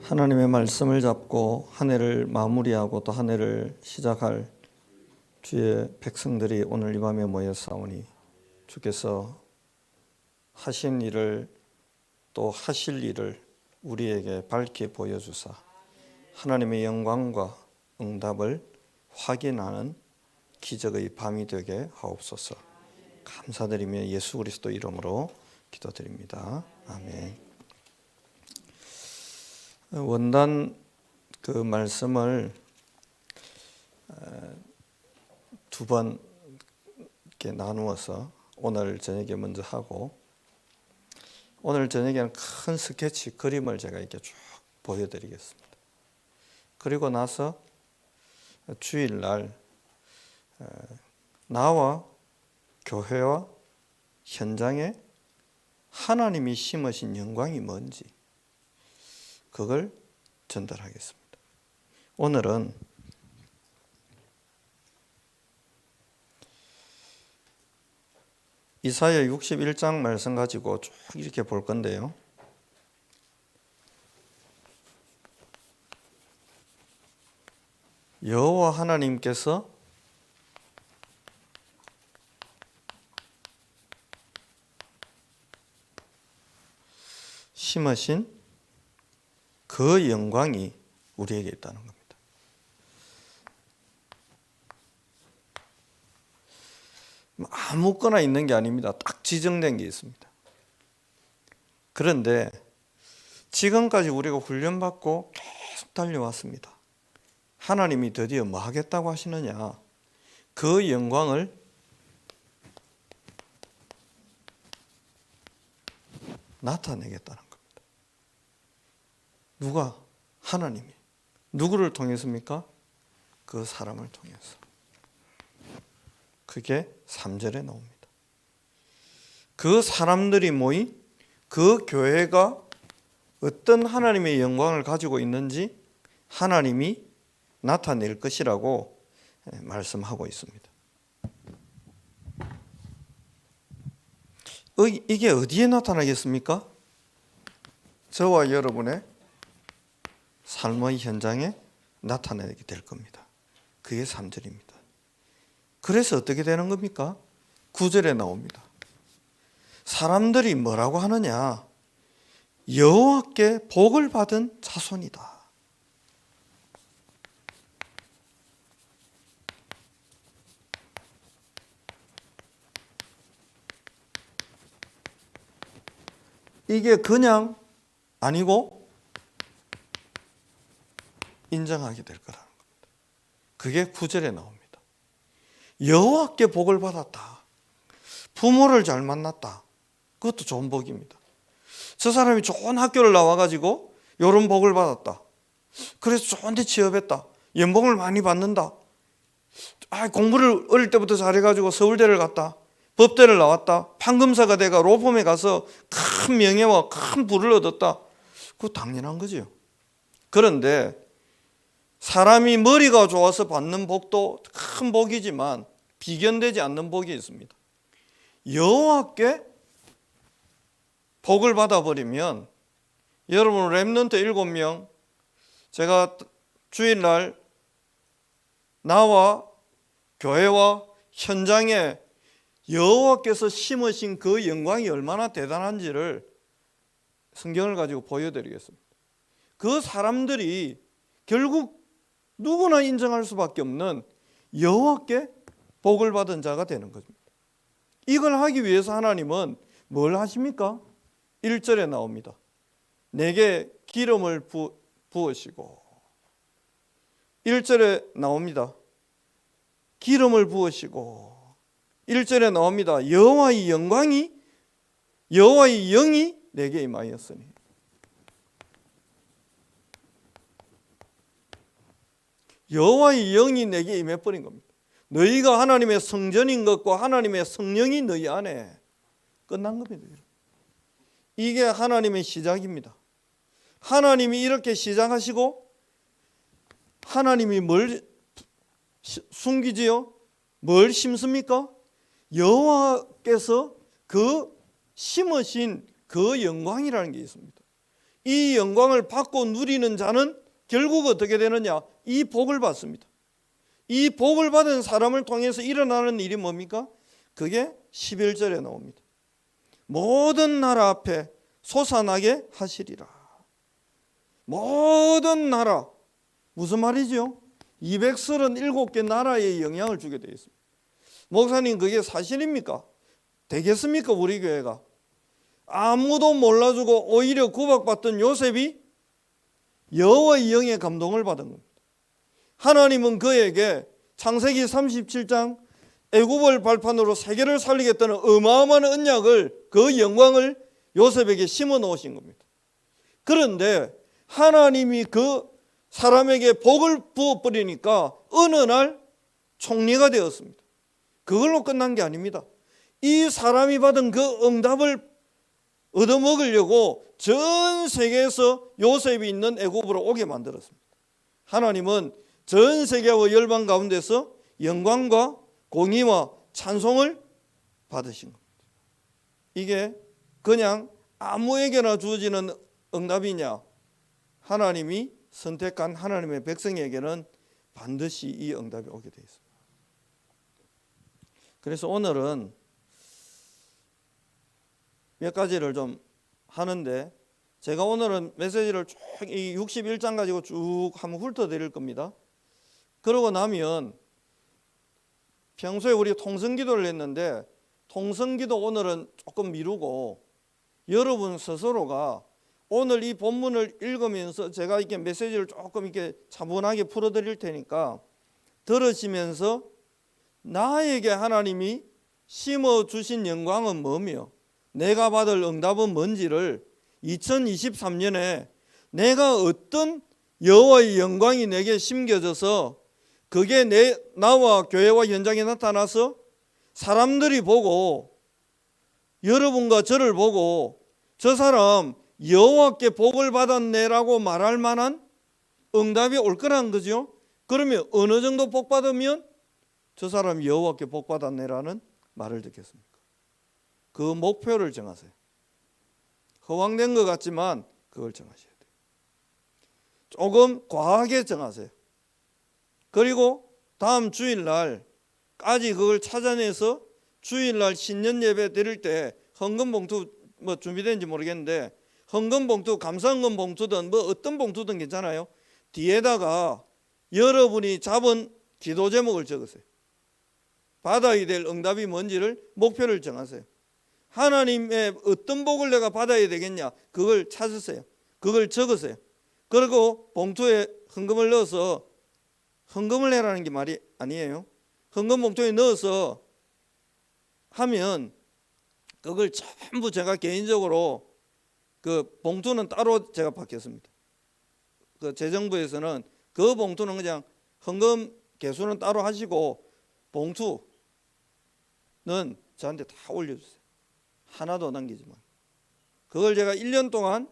하나님의 말씀을 잡고 한 해를 마무리하고 또 한 해를 시작할 주의 백성들이 오늘 이 밤에 모였사오니 주께서 하신 일을 또 하실 일을 우리에게 밝히 보여주사 하나님의 영광과 응답을 확인하는 기적의 밤이 되게 하옵소서. 감사드리며 예수 그리스도 이름으로 기도드립니다. 아멘. 원단 그 말씀을 두 번 이렇게 나누어서 오늘 저녁에 먼저 하고 오늘 저녁에는 큰 스케치 그림을 제가 이렇게 쭉 보여드리겠습니다. 그리고 나서 주일날 나와 교회와 현장에 하나님이 심으신 영광이 뭔지 그걸 전달하겠습니다. 오늘은 이사야 61장 말씀 가지고 쭉 이렇게 볼 건데요. 여호와 하나님께서 심으신 그 영광이 우리에게 있다는 겁니다. 아무거나 있는 게 아닙니다. 딱 지정된 게 있습니다. 그런데 지금까지 우리가 훈련받고 계속 달려왔습니다. 하나님이 드디어 뭐 하겠다고 하시느냐? 그 영광을 나타내겠다는 겁니다. 누가? 하나님이. 누구를 통해서입니까? 그 사람을 통해서. 그게 3절에 나옵니다. 그 사람들이 모인 그 교회가 어떤 하나님의 영광을 가지고 있는지 하나님이 나타낼 것이라고 말씀하고 있습니다. 이게 어디에 나타나겠습니까? 저와 여러분의 삶의 현장에 나타나게 될 겁니다. 그게 3절입니다. 그래서 어떻게 되는 겁니까? 9절에 나옵니다. 사람들이 뭐라고 하느냐? 여호와께 복을 받은 자손이다. 이게 그냥 아니고 인정하게 될 거라는 겁니다. 그게 9절에 나옵니다. 여호와께 복을 받았다. 부모를 잘 만났다. 그것도 좋은 복입니다. 저 사람이 좋은 학교를 나와가지고 이런 복을 받았다. 그래서 좋은 데 취업했다. 연봉을 많이 받는다. 공부를 어릴 때부터 잘해가지고 서울대를 갔다. 법대를 나왔다. 판검사가 돼가 로펌에 가서 큰 명예와 큰 부를 얻었다. 그거 당연한 거죠. 그런데 사람이 머리가 좋아서 받는 복도 큰 복이지만 비견되지 않는 복이 있습니다. 여호와께 복을 받아버리면 여러분 렘넌트 7명 제가 주일날 나와 교회와 현장에 여호와께서 심으신 그 영광이 얼마나 대단한지를 성경을 가지고 보여드리겠습니다. 그 사람들이 결국 누구나 인정할 수밖에 없는 여호와께 복을 받은 자가 되는 것입니다. 이걸 하기 위해서 하나님은 뭘 하십니까? 1절에 나옵니다. 내게 기름을 부으시고 1절에 나옵니다. 기름을 부으시고 1절에 나옵니다. 여호와의 영광이 여호와의 영이 내게 임하였으니 여호와의 영이 내게 임해버린 겁니다. 너희가 하나님의 성전인 것과 하나님의 성령이 너희 안에 끝난 겁니다. 이게 하나님의 시작입니다. 하나님이 이렇게 시작하시고 하나님이 뭘 숨기지요? 뭘 심습니까? 여호와께서 그 심으신 그 영광이라는 게 있습니다. 이 영광을 받고 누리는 자는 결국 어떻게 되느냐? 이 복을 받습니다. 이 복을 받은 사람을 통해서 일어나는 일이 뭡니까? 그게 11절에 나옵니다. 모든 나라 앞에 솟아나게 하시리라. 모든 나라, 무슨 말이죠? 237개 나라에 영향을 주게 되어 있습니다. 목사님, 그게 사실입니까? 되겠습니까? 우리 교회가 아무도 몰라주고 오히려 구박받던 요셉이 여호와의 영의 감동을 받은 겁니다. 하나님은 그에게 창세기 37장 애굽을 발판으로 세계를 살리겠다는 어마어마한 언약을, 그 영광을 요셉에게 심어 놓으신 겁니다. 그런데 하나님이 그 사람에게 복을 부어버리니까 어느 날 총리가 되었습니다. 그걸로 끝난 게 아닙니다. 이 사람이 받은 그 응답을 얻어먹으려고 전 세계에서 요셉이 있는 애굽으로 오게 만들었습니다. 하나님은 전 세계와 열방 가운데서 영광과 공의와 찬송을 받으신 겁니다. 이게 그냥 아무에게나 주어지는 응답이냐? 하나님이 선택한 하나님의 백성에게는 반드시 이 응답이 오게 되어 있습니다. 그래서 오늘은 몇 가지를 좀 하는데, 제가 오늘은 메시지를 쭉 이 61장 가지고 쭉 한번 훑어드릴 겁니다. 그러고 나면 평소에 우리 통성기도를 했는데, 통성기도 오늘은 조금 미루고 여러분 스스로가 오늘 이 본문을 읽으면서 제가 이렇게 메시지를 조금 이렇게 차분하게 풀어드릴 테니까 들으시면서 나에게 하나님이 심어주신 영광은 뭐며 내가 받을 응답은 뭔지를 2023년에 내가 어떤 여호와의 영광이 내게 심겨져서 그게 나와 교회와 현장에 나타나서 사람들이 보고 여러분과 저를 보고 저 사람 여호와께 복을 받았네라고 말할 만한 응답이 올 거라는 거죠. 그러면 어느 정도 복 받으면 저 사람 여호와께 복 받았네라는 말을 듣겠습니까? 그 목표를 정하세요. 허황된 것 같지만 그걸 정하셔야 돼요. 조금 과하게 정하세요. 그리고 다음 주일날까지 그걸 찾아내서 주일날 신년 예배 드릴 때 헌금 봉투 뭐 준비되는지 모르겠는데 헌금 봉투, 감사헌금 봉투든 뭐 어떤 봉투든 괜찮아요. 뒤에다가 여러분이 잡은 기도 제목을 적으세요. 받아야 될 응답이 뭔지를 목표를 정하세요. 하나님의 어떤 복을 내가 받아야 되겠냐, 그걸 찾으세요. 그걸 적으세요. 그리고 봉투에 헌금을 넣어서, 헌금을 해라는 게 말이 아니에요. 헌금 봉투에 넣어서 하면 그걸 전부 제가 개인적으로, 그 봉투는 따로 제가 받겠습니다. 그 재정부에서는 그 봉투는 그냥 헌금 개수는 따로 하시고 봉투는 저한테 다 올려주세요. 하나도 남기지 말고. 그걸 제가 1년 동안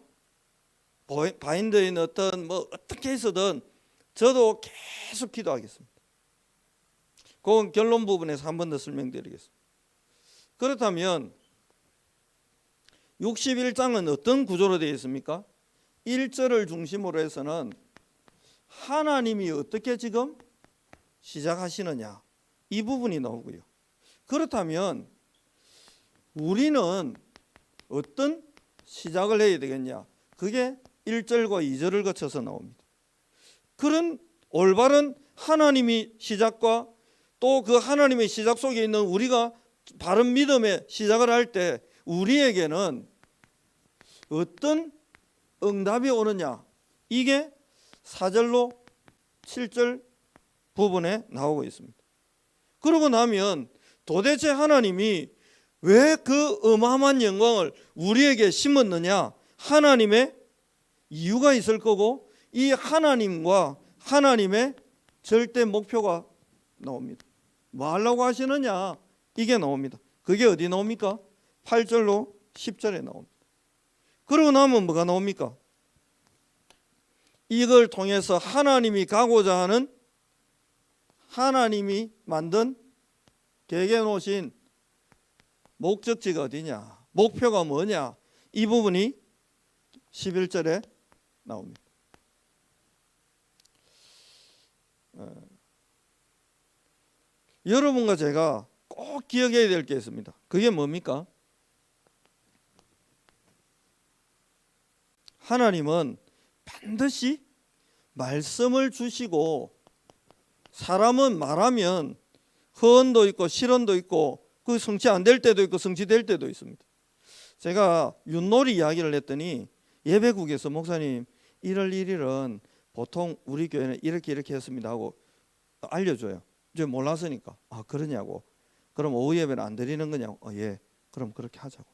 바인더에 넣었던 뭐 어떻게 해서든 저도 계속 기도하겠습니다. 그건 결론 부분에서 한 번 더 설명드리겠습니다. 그렇다면 61장은 어떤 구조로 되어 있습니까? 1절을 중심으로 해서는 하나님이 어떻게 지금 시작하시느냐, 이 부분이 나오고요. 그렇다면 우리는 어떤 시작을 해야 되겠냐, 그게 1절과 2절을 거쳐서 나옵니다. 그런 올바른 하나님이 시작과 또 그 하나님의 시작 속에 있는 우리가 바른 믿음의 시작을 할 때 우리에게는 어떤 응답이 오느냐, 이게 4절로 7절 부분에 나오고 있습니다. 그러고 나면 도대체 하나님이 왜 그 어마어마한 영광을 우리에게 심었느냐, 하나님의 이유가 있을 거고 이 하나님과 하나님의 절대 목표가 나옵니다. 뭐 하려고 하시느냐, 이게 나옵니다. 그게 어디 나옵니까? 8절로 10절에 나옵니다. 그러고 나면 뭐가 나옵니까? 이걸 통해서 하나님이 가고자 하는, 하나님이 만든 계획해 놓으신 목적지가 어디냐, 목표가 뭐냐, 이 부분이 11절에 나옵니다. 여러분과 제가 꼭 기억해야 될 게 있습니다. 그게 뭡니까? 하나님은 반드시 말씀을 주시고, 사람은 말하면 허언도 있고 실언도 있고 그 성취 안 될 때도 있고 성취될 때도 있습니다. 제가 윷놀이 이야기를 했더니 예배국에서 목사님 1월 1일은 보통 우리 교회는 이렇게 했습니다 하고 알려줘요. 이제 몰랐으니까. 아, 그러냐고. 그럼 오후 예배는 안 드리는 거냐고. 예, 그럼 그렇게 하자고.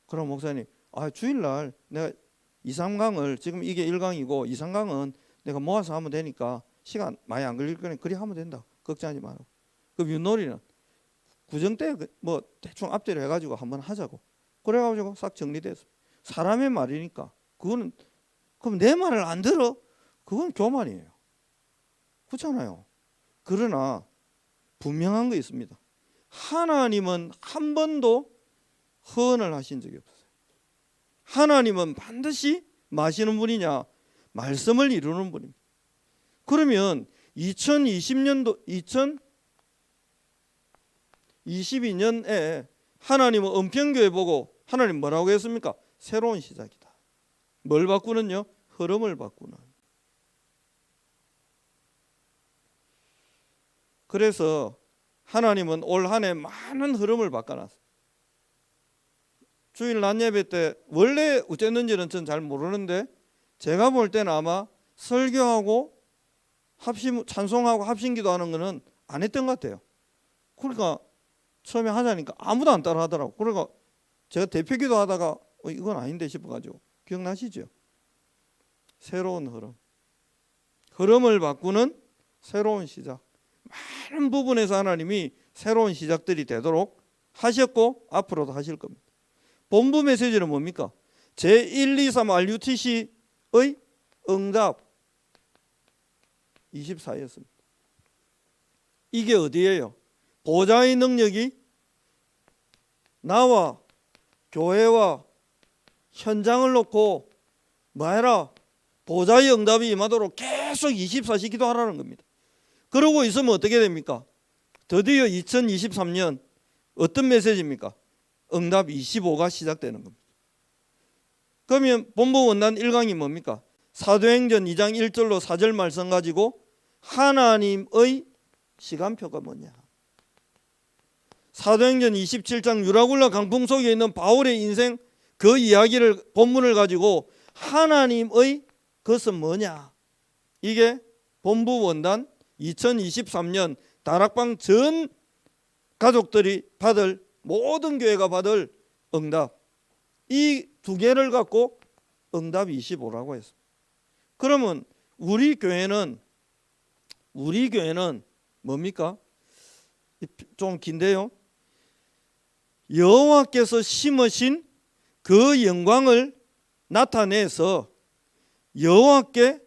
그럼 목사님, 주일날 내가 2, 3강을, 지금 이게 1강이고 2, 3강은 내가 모아서 하면 되니까 시간 많이 안 걸릴 거니 그리 하면 된다. 걱정하지 말고. 그럼 윷놀이는 구정 때 뭐 대충 앞뒤로 해가지고 한번 하자고. 그래가지고 싹 정리됐어. 사람의 말이니까 그거는, 그럼 내 말을 안 들어? 그건 교만이에요. 그렇잖아요. 그러나 분명한 거 있습니다. 하나님은 한 번도 허언을 하신 적이 없어요. 하나님은 반드시 마시는 분이냐? 말씀을 이루는 분입니다. 그러면 2022년에 하나님은 은평교회 보고 하나님 뭐라고 했습니까? 새로운 시작이다. 뭘 바꾸는요? 흐름을 바꾸는. 그래서 하나님은 올 한 해 많은 흐름을 바꿔놨어요. 주일 낮 예배 때 원래 어쨌는지는 전 잘 모르는데 제가 볼 때는 아마 설교하고 찬송하고 합심기도 하는 거는 안 했던 것 같아요. 그러니까 처음에 하자니까 아무도 안 따라 하더라고. 그러니까 제가 대표기도 하다가 이건 아닌데 싶어가지고. 기억나시죠? 새로운 흐름을 바꾸는 새로운 시작. 많은 부분에서 하나님이 새로운 시작들이 되도록 하셨고 앞으로도 하실 겁니다. 본부 메시지는 뭡니까? 제123 RUTC의 응답 24였습니다. 이게 어디예요? 보좌의 능력이 나와 교회와 현장을 놓고 뭐해라? 보좌의 응답이 임하도록 계속 24시 기도하라는 겁니다. 그러고 있으면 어떻게 됩니까? 드디어 2023년 어떤 메시지입니까? 응답 25가 시작되는 겁니다. 그러면 본부 원단 1강이 뭡니까? 사도행전 2장 1절로 4절 말씀 가지고 하나님의 시간표가 뭐냐? 사도행전 27장 유라굴라 강풍 속에 있는 바울의 인생 그 이야기를 본문을 가지고 하나님의 그것은 뭐냐? 이게 본부 원단 2023년 다락방 전 가족들이 받을, 모든 교회가 받을 응답, 이 두 개를 갖고 응답 25라고 했습니다. 그러면 우리 교회는 뭡니까? 좀 긴데요. 여호와께서 심으신 그 영광을 나타내서 여호와께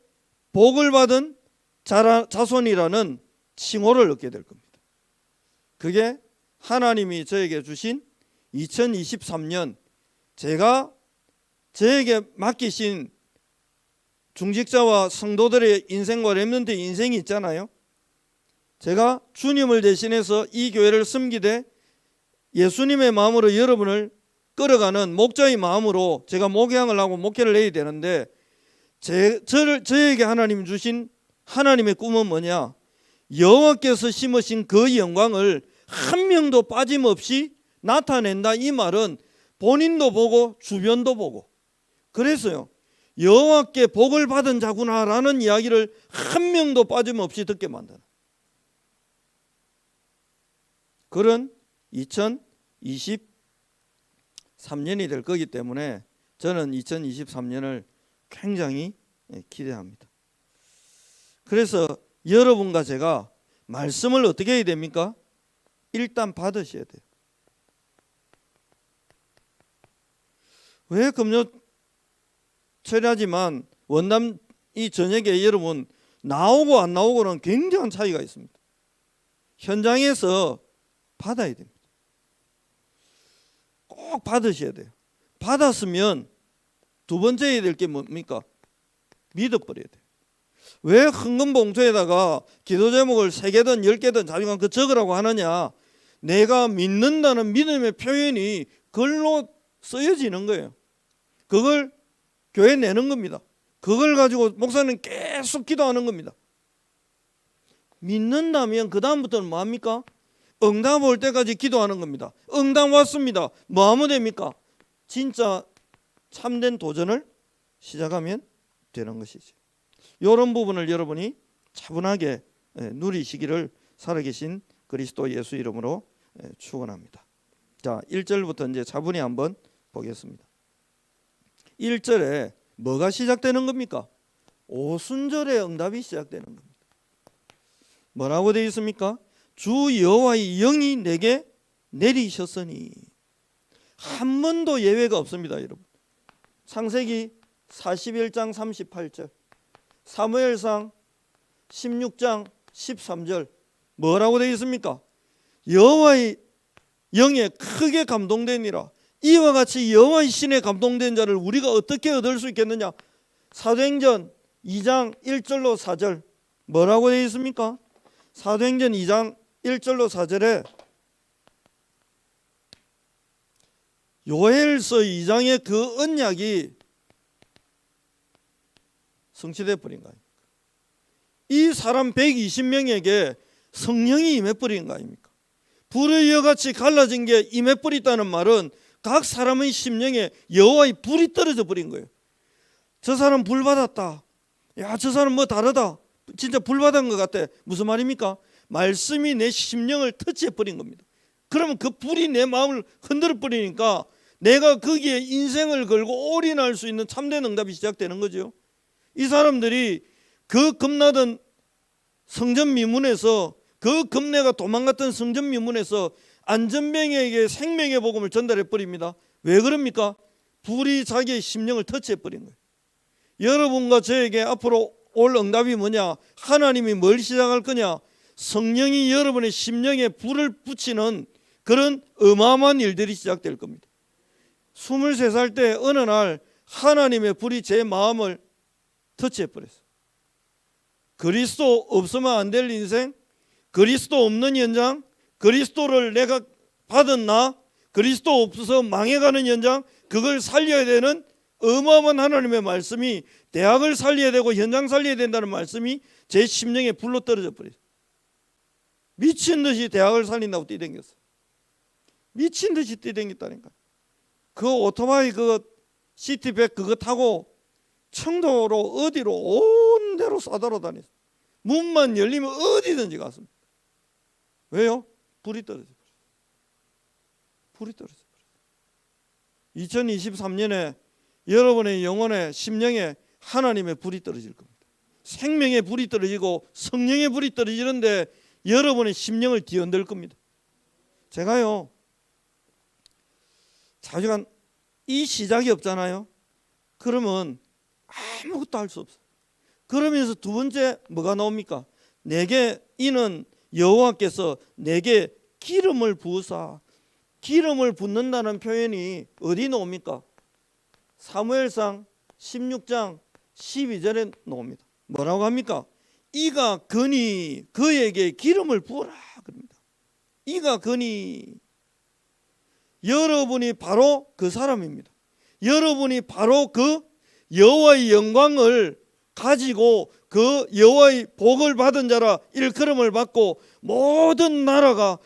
복을 받은 자손이라는 칭호를 얻게 될 겁니다. 그게 하나님이 저에게 주신 2023년 저에게 맡기신 중직자와 성도들의 인생과 렘넌트 인생이 있잖아요. 제가 주님을 대신해서 이 교회를 섬기되 예수님의 마음으로 여러분을 끌어가는 목자의 마음으로 제가 목양을 하고 목회를 해야 되는데 저에게 하나님 주신 하나님의 꿈은 뭐냐? 여호와께서 심으신 그 영광을 한 명도 빠짐없이 나타낸다. 이 말은 본인도 보고 주변도 보고, 그래서요 여호와께 복을 받은 자구나라는 이야기를 한 명도 빠짐없이 듣게 만드는 그런 2023년이 될 거기 때문에 저는 2023년을 굉장히 기대합니다. 그래서 여러분과 제가 말씀을 어떻게 해야 됩니까? 일단 받으셔야 돼요. 왜 금요 철야지만 원담 이 저녁에 여러분 나오고 안 나오고는 굉장한 차이가 있습니다. 현장에서 받아야 됩니다. 꼭 받으셔야 돼요. 받았으면 두 번째 해야 될 게 뭡니까? 믿어버려야 돼요. 왜 헌금 봉투에다가 기도 제목을 3개든 10개든 자기가 그 적으라고 하느냐? 내가 믿는다는 믿음의 표현이 글로 쓰여지는 거예요. 그걸 교회에 내는 겁니다. 그걸 가지고 목사는 계속 기도하는 겁니다. 믿는다면 그 다음부터는 뭐합니까? 응답 올 때까지 기도하는 겁니다. 응답 왔습니다. 뭐 하면 됩니까? 진짜 참된 도전을 시작하면 되는 것이죠. 이런 부분을 여러분이 차분하게 누리시기를 살아계신 그리스도 예수 이름으로 축원합니다. 자, 1절부터 이제 차분히 한번 보겠습니다. 1절에 뭐가 시작되는 겁니까? 오순절의 응답이 시작되는 겁니다. 뭐라고 되어 있습니까? 주 여호와의 영이 내게 내리셨으니. 한 번도 예외가 없습니다, 여러분. 창세기 41장 38절, 사무엘상 16장 13절 뭐라고 되어 있습니까? 여호와의 영에 크게 감동되니라. 이와 같이 여호와의 신에 감동된 자를 우리가 어떻게 얻을 수 있겠느냐? 사도행전 2장 1절로 4절 뭐라고 되어 있습니까? 사도행전 2장 1절로 4절에 요엘서 2장의 그 언약이 성취돼 버린 거 아닙니까? 이 사람 120명에게 성령이 임해버린 거 아닙니까? 불의 여같이 갈라진 게 임해버렸다는 말은 각 사람의 심령에 여호와의 불이 떨어져 버린 거예요. 저 사람 불 받았다. 야, 저 사람 뭐 다르다. 진짜 불 받은 것 같아. 무슨 말입니까? 말씀이 내 심령을 터치해 버린 겁니다. 그러면 그 불이 내 마음을 흔들어 버리니까 내가 거기에 인생을 걸고 올인할 수 있는 참된 응답이 시작되는 거죠. 이 사람들이 그 겁나던 성전 미문에서, 그 겁내가 도망갔던 성전 미문에서 안전병에게 생명의 복음을 전달해 버립니다. 왜 그럽니까? 불이 자기의 심령을 터치해 버린 거예요. 여러분과 저에게 앞으로 올 응답이 뭐냐? 하나님이 뭘 시작할 거냐? 성령이 여러분의 심령에 불을 붙이는 그런 어마어마한 일들이 시작될 겁니다. 23살 때 어느 날 하나님의 불이 제 마음을 터치해 버렸어요. 그리스도 없으면 안 될 인생, 그리스도 없는 현장, 그리스도를 내가 받은 나, 그리스도 없어서 망해가는 현장, 그걸 살려야 되는 어마어마한 하나님의 말씀이, 대학을 살려야 되고 현장 살려야 된다는 말씀이 제 심령에 불로 떨어져 버렸어요. 미친 듯이 대학을 살린다고 뛰댕겼어요. 미친 듯이 뛰댕겼다니까. 그 오토바이 그 시티백 그거 타고 청도로 어디로 온 데로 싸돌아 다녔어요. 문만 열리면 어디든지 갔습니다. 왜요? 불이 떨어져 버렸어요. 불이 떨어져 버렸어요. 2023년에 여러분의 영혼의 심령에 하나님의 불이 떨어질 겁니다. 생명의 불이 떨어지고 성령의 불이 떨어지는데 여러분의 심령을 뒤흔들 겁니다. 제가요, 자주간 이 시작이 없잖아요. 그러면 아무것도 할 수 없어요. 그러면서 두 번째 뭐가 나옵니까? 내게 이는 여호와께서 내게 기름을 부으사. 기름을 붓는다는 표현이 어디 나옵니까? 사무엘상 16장 12절에 나옵니다. 뭐라고 합니까? 이가 거니 그에게 기름을 부어라 그럽니다. 이가 거니, 여러분이 바로 그 사람입니다. 여러분이 바로 그 여호와의 영광을 가지고 그 여호와의 복을 받은 자라 일컬음을 받고 모든 나라가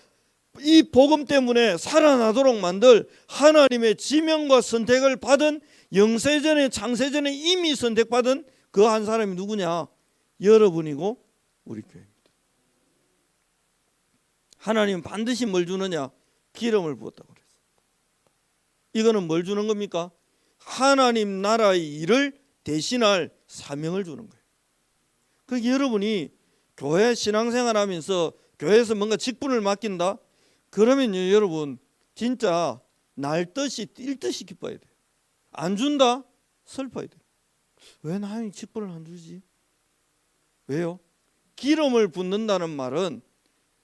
이 복음 때문에 살아나도록 만들 하나님의 지명과 선택을 받은, 영세전에 창세전에 이미 선택받은 그 한 사람이 누구냐? 여러분이고 우리 교회입니다. 하나님은 반드시 뭘 주느냐? 기름을 부었다고 그랬어요. 이거는 뭘 주는 겁니까? 하나님 나라의 일을 대신할 사명을 주는 거예요. 그러니까 여러분이 교회 신앙생활 하면서 교회에서 뭔가 직분을 맡긴다? 그러면요, 여러분 진짜 날듯이 뛸듯이 기뻐야 돼요. 안 준다? 슬퍼야 돼요. 왜 나한테 직분을 안 주지? 왜요? 기름을 붓는다는 말은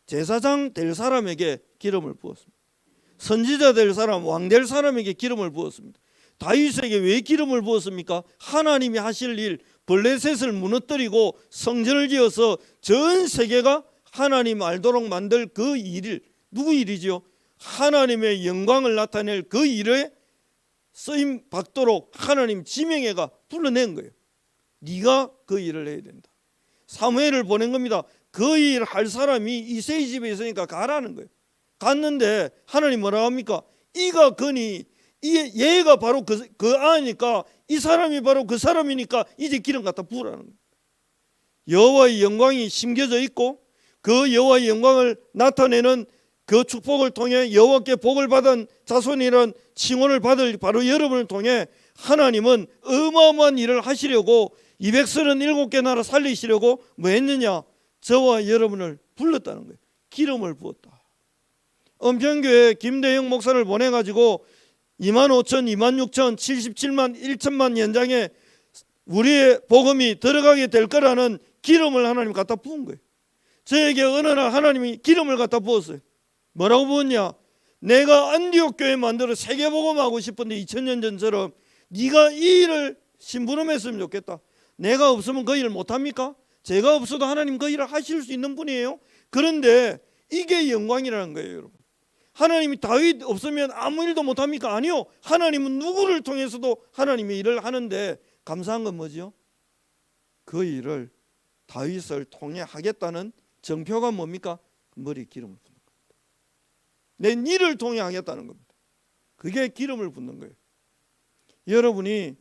제사장 될 사람에게 기름을 부었습니다. 선지자 될 사람, 왕 될 사람에게 기름을 부었습니다. 다윗에게 왜 기름을 부었습니까? 하나님이 하실 일, 블레셋을 무너뜨리고 성전을 지어서 전 세계가 하나님 알도록 만들 그 일을, 누구 일이지요? 하나님의 영광을 나타낼 그 일에 쓰임 받도록 하나님 지명해가 불러낸 거예요. 네가 그 일을 해야 된다. 사무엘을 보낸 겁니다. 그 일 할 사람이 이새의 집에 있으니까 가라는 거예요. 갔는데 하나님 뭐라고 합니까? 이가 거니, 얘가 바로 그 아니까, 이 사람이 바로 그 사람이니까 이제 기름 갖다 부으라는 거예요. 여호와의 영광이 심겨져 있고 그 여호와의 영광을 나타내는 그 축복을 통해 여호와께 복을 받은 자손이란 칭호를 받을 바로 여러분을 통해 하나님은 어마어마한 일을 하시려고 237개 나라 살리시려고 뭐 했느냐? 저와 여러분을 불렀다는 거예요. 기름을 부었다. 은평교회 김대영 목사를 보내가지고 25,000, 26,000, 77만, 1천만 연장에 우리의 복음이 들어가게 될 거라는 기름을 하나님 갖다 부은 거예요. 저에게 어느 날 하나님이 기름을 갖다 부었어요. 뭐라고 부었냐? 내가 안디옥 교회 만들어 세계복음하고 싶은데 2000년 전처럼 네가 이 일을 심부름했으면 좋겠다. 내가 없으면 그 일을 못합니까? 제가 없어도 하나님 그 일을 하실 수 있는 분이에요. 그런데 이게 영광이라는 거예요, 여러분. 하나님이 다윗 없으면 아무 일도 못합니까? 아니요. 하나님은 누구를 통해서도 하나님의 일을 하는데 감사한 건 뭐죠? 그 일을 다윗을 통해 하겠다는 정표가 뭡니까? 머리에 기름을 붓는 겁니다. 내 일을 통해 하겠다는 겁니다. 그게 기름을 붓는 거예요. 여러분이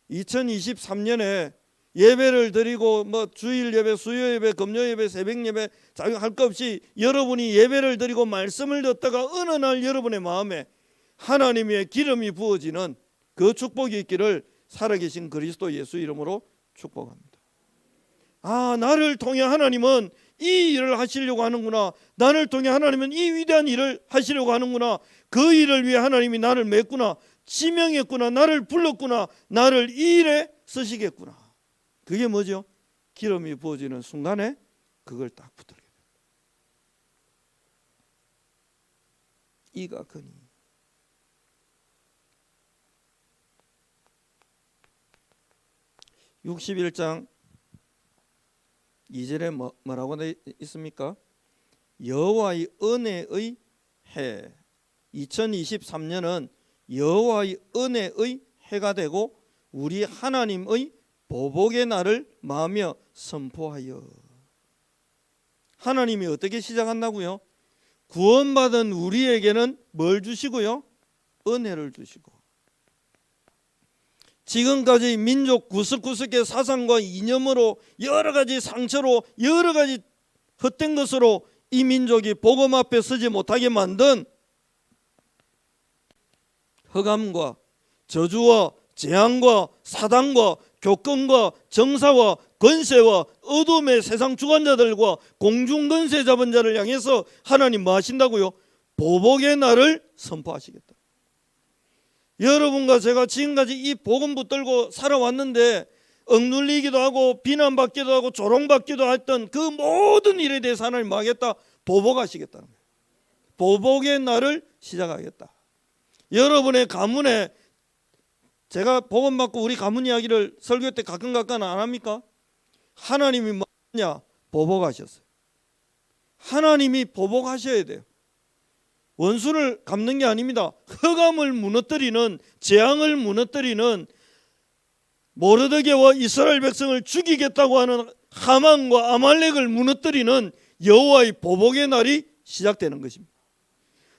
2023년에 예배를 드리고 뭐 주일 예배, 수요 예배, 금요 예배, 새벽 예배 할 것 없이 여러분이 예배를 드리고 말씀을 듣다가 어느 날 여러분의 마음에 하나님의 기름이 부어지는 그 축복이 있기를 살아계신 그리스도 예수 이름으로 축복합니다. 아, 나를 통해 하나님은 이 일을 하시려고 하는구나. 나를 통해 하나님은 이 위대한 일을 하시려고 하는구나. 그 일을 위해 하나님이 나를 맺구나. 지명했구나. 나를 불렀구나. 나를 이 일에 쓰시겠구나. 그게 뭐죠? 기름이 부어지는 순간에 그걸 딱 붙들게 됩니다. 이가 거니. (61장) 2절에 뭐라고 되어 있습니까? 여호와의 은혜의 해. 2023년은 여호와의 은혜의 해가 되고 우리 하나님의 보복의 날을 마음며 선포하여. 하나님이 어떻게 시작한다고요? 구원받은 우리에게는 뭘 주시고요? 은혜를 주시고. 지금까지 민족 구석구석의 사상과 이념으로 여러 가지 상처로 여러 가지 헛된 것으로 이 민족이 복음 앞에 서지 못하게 만든 흑암과 저주와 재앙과 사단과 교권과 정사와 권세와 어둠의 세상 주관자들과 공중권세 잡은 자를 향해서 하나님 뭐 하신다고요? 보복의 날을 선포하시겠다. 여러분과 제가 지금까지 이 복음 붙들고 살아왔는데 억눌리기도 하고 비난받기도 하고 조롱받기도 했던 그 모든 일에 대해서 하나님 뭐 하겠다? 보복하시겠다는 거예요. 보복의 날을 시작하겠다. 여러분의 가문에, 제가 복음 받고 우리 가문 이야기를 설교 때 가끔 안 합니까? 하나님이 뭐냐? 보복하셨어요. 하나님이 보복하셔야 돼요. 원수를 갚는 게 아닙니다. 흑암을 무너뜨리는, 재앙을 무너뜨리는, 모르드게와 이스라엘 백성을 죽이겠다고 하는 하만과 아말렉을 무너뜨리는 여호와의 보복의 날이 시작되는 것입니다.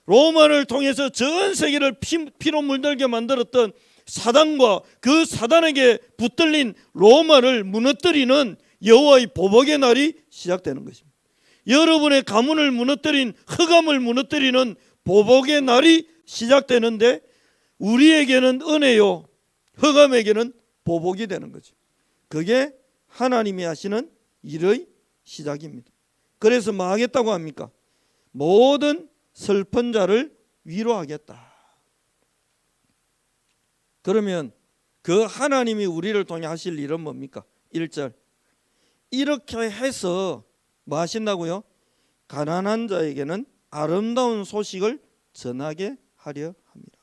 로마를 통해서 전 세계를 피로 물들게 만들었던 사단과 그 사단에게 붙들린 로마를 무너뜨리는 여호와의 보복의 날이 시작되는 것입니다. 여러분의 가문을 무너뜨린, 흑암을 무너뜨리는 보복의 날이 시작되는데 우리에게는 은혜요, 흑암에게는 보복이 되는 거죠. 그게 하나님이 하시는 일의 시작입니다. 그래서 뭐 하겠다고 합니까? 모든 슬픈 자를 위로하겠다. 그러면 그 하나님이 우리를 통해 하실 일은 뭡니까? 1절, 이렇게 해서 뭐 하신다고요? 가난한 자에게는 아름다운 소식을 전하게 하려 합니다.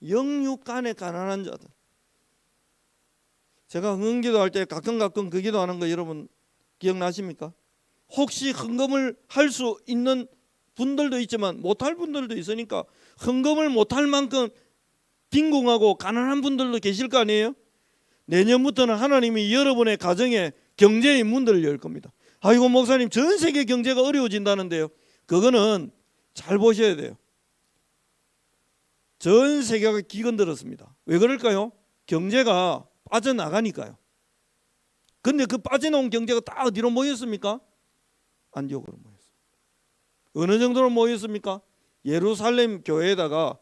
영육간에 가난한 자들. 제가 헌금기도할 때 가끔 그 기도하는 거 여러분 기억나십니까? 혹시 헌금을 할 수 있는 분들도 있지만 못할 분들도 있으니까 헌금을 못할 만큼 빈궁하고 가난한 분들도 계실 거 아니에요? 내년부터는 하나님이 여러분의 가정에 경제의 문들을 열 겁니다. 아이고 목사님 전 세계 경제가 어려워진다는데요. 그거는 잘 보셔야 돼요. 전 세계가 기근들었습니다. 왜 그럴까요? 경제가 빠져나가니까요. 근데 그 빠져나온 경제가 다 어디로 모였습니까? 안디옥으로 모였습니다. 어느 정도로 모였습니까? 예루살렘 교회에다가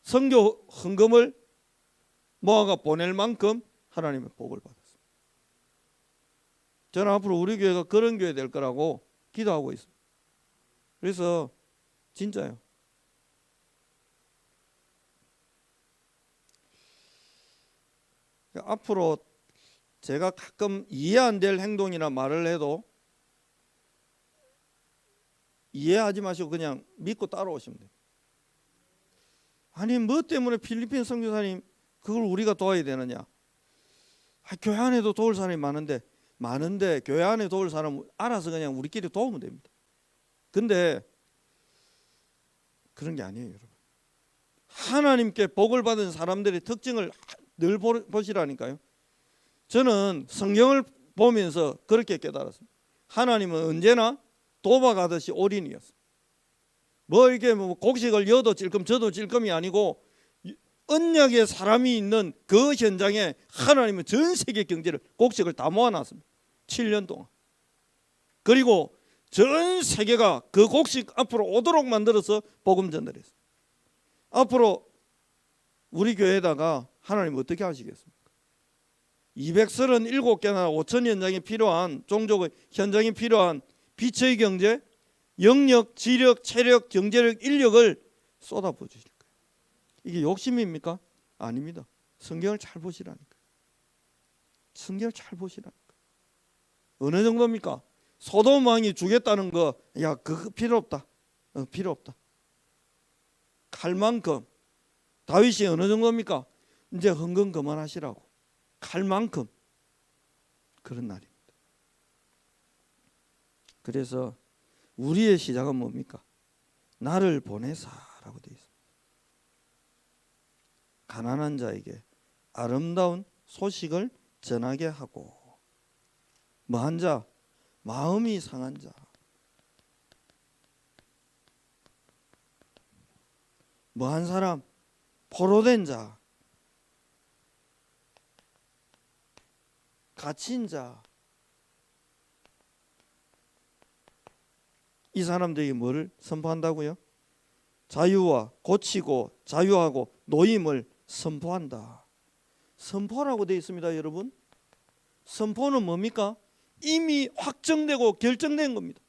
선교 헌금을 모아가 보낼 만큼 하나님의 복을 받았습니다. 저는 앞으로 우리 교회가 그런 교회 될 거라고 기도하고 있습니다. 그래서 진짜요. 앞으로 제가 가끔 이해 안 될 행동이나 말을 해도 이해하지 마시고 그냥 믿고 따라오시면 돼요. 아니 뭐 때문에 필리핀 선교사님 그걸 우리가 도와야 되느냐? 교회 안에도 도울 사람이 많은데 교회 안에 도울 사람 알아서 그냥 우리끼리 도우면 됩니다. 근데 그런 게 아니에요, 여러분. 하나님께 복을 받은 사람들의 특징을 늘 보시라니까요. 저는 성경을 보면서 그렇게 깨달았습니다. 하나님은 언제나 도박하듯이 올인이었습니다. 뭐 이렇게 뭐 곡식을 여도 찔끔 저도 찔끔이 아니고 언약의 사람이 있는 그 현장에 하나님은 전 세계 경제를 곡식을 다 모아놨습니다. 7년 동안. 그리고 전 세계가 그 곡식 앞으로 오도록 만들어서 복음 전달했습니다. 앞으로 우리 교회에다가 하나님 어떻게 하시겠습니까? 237개나 5천 현장이 필요한 종족의 현장이 필요한 빛의 경제, 영역, 지력, 체력, 경제력, 인력을 쏟아부어 주실 거예요. 이게 욕심입니까? 아닙니다. 성경을 잘 보시라니까. 성경을 잘 보시라니까. 어느 정도입니까? 소돔 왕이 주겠다는 거, 야 그거 필요 없다. 필요 없다. 갈 만큼. 다윗이 어느 정도입니까? 이제 헌금 그만하시라고. 갈 만큼. 그런 날입니다. 그래서 우리의 시작은 뭡니까? 나를 보내사라고 되어 있습니다. 가난한 자에게 아름다운 소식을 전하게 하고 뭐한 자? 마음이 상한 자. 뭐한 사람? 포로된 자. 갇힌 자. 이 사람들에게 뭐를 선포한다고요? 자유와 고치고 자유하고 노임을 선포한다. 선포라고 되어 있습니다, 여러분. 선포는 뭡니까? 이미 확정되고 결정된 겁니다.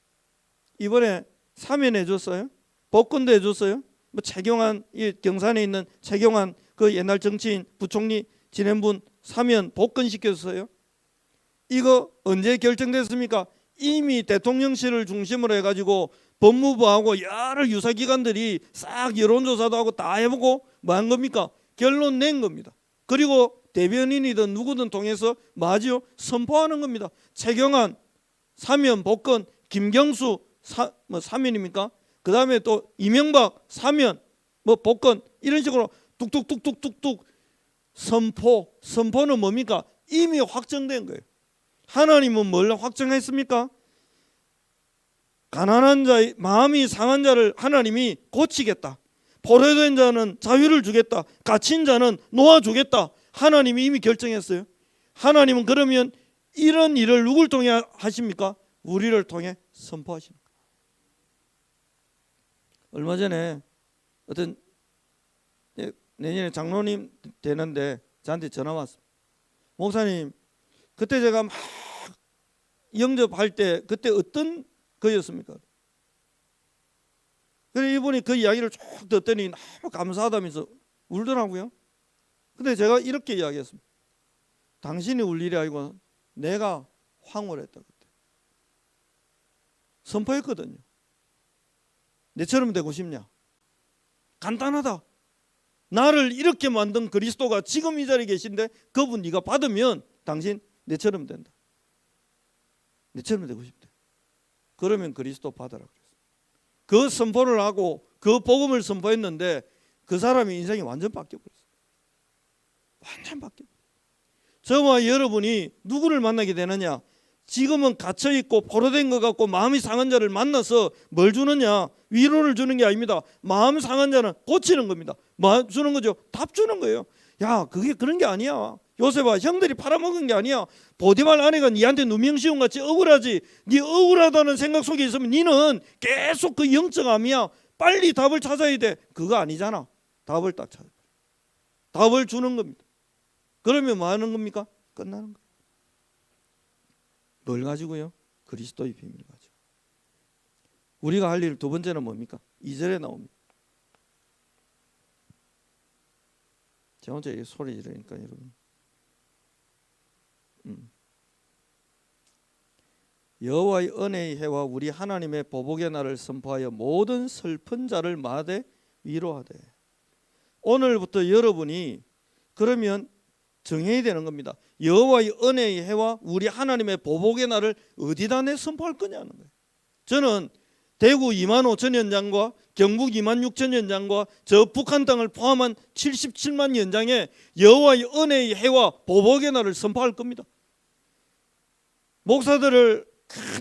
이번에 사면 해줬어요. 복권도 해줬어요. 뭐 최경환, 이 경산에 있는 최경환 그 옛날 정치인 부총리 지낸분 사면 복권 시켰어요. 이거 언제 결정됐습니까? 이미 대통령실을 중심으로 해가지고 법무부하고 여러 유사기관들이 싹 여론조사도 하고 다 해보고 뭐 한 겁니까? 결론 낸 겁니다. 그리고 대변인이든 누구든 통해서 뭐하지요? 선포하는 겁니다. 최경환 사면 복권, 김경수 사면입니까? 그 다음에 또 이명박 사면 뭐 복권 이런 식으로 뚝뚝뚝뚝뚝뚝 선포는 뭡니까? 이미 확정된 거예요. 하나님은 뭘 확정했습니까? 가난한 자의 마음이 상한 자를 하나님이 고치겠다. 포로된 자는 자유를 주겠다. 갇힌 자는 놓아주겠다. 하나님이 이미 결정했어요. 하나님은 그러면 이런 일을 누굴 통해 하십니까? 우리를 통해 선포하십니다. 얼마 전에 어떤 내년에 장로님 되는데 저한테 전화 왔습니다. 목사님, 그때 제가 막 영접할 때 그때 어떤 거였습니까? 그래서 이분이 그 이야기를 쭉 듣더니 너무 감사하다면서 울더라고요. 근데 제가 이렇게 이야기했습니다. 당신이 울 일이 아니고 내가 황홀했다 그때. 선포했거든요. 내처럼 되고 싶냐? 간단하다. 나를 이렇게 만든 그리스도가 지금 이 자리에 계신데 그분 네가 받으면 당신 내처럼 된다. 내처럼 되고 싶대. 그러면 그리스도 받아라 그랬어요. 그 선포를 하고 그 복음을 선포했는데 그 사람의 인생이 완전 바뀌어버렸어요. 완전 바뀌어버렸어요. 저와 여러분이 누구를 만나게 되느냐? 지금은 갇혀있고 포로된 것 같고 마음이 상한 자를 만나서 뭘 주느냐? 위로를 주는 게 아닙니다. 마음 상한 자는 고치는 겁니다. 뭐 주는 거죠? 답 주는 거예요. 야, 그게 그런 게 아니야. 요셉아, 형들이 팔아먹은 게 아니야. 보디발 아내가 니한테 누명시험 같이 억울하지. 니 억울하다는 생각 속에 있으면 니는 계속 그 영적 암이야. 빨리 답을 찾아야 돼. 그거 아니잖아. 답을 딱 찾아. 답을 주는 겁니다. 그러면 뭐 하는 겁니까? 끝나는 거예요. 뭘 가지고요? 그리스도의 비밀을 가지고. 우리가 할 일 두 번째는 뭡니까? 2절에 나옵니다. 제가 혼자 소리 지르니까 여러분. 여호와의 은혜의 해와 우리 하나님의 보복의 날을 선포하여 모든 슬픈 자를 마대 위로하되. 오늘부터 여러분이 그러면 정해야 되는 겁니다. 여호와의 은혜의 해와 우리 하나님의 보복의 날을 어디다 내 선포할 거냐는 거예요. 저는 대구 2만 5천 연장과 경북 2만 6천 연장과 저 북한 땅을 포함한 77만 연장에 여호와의 은혜의 해와 보복의 날을 선포할 겁니다. 목사들을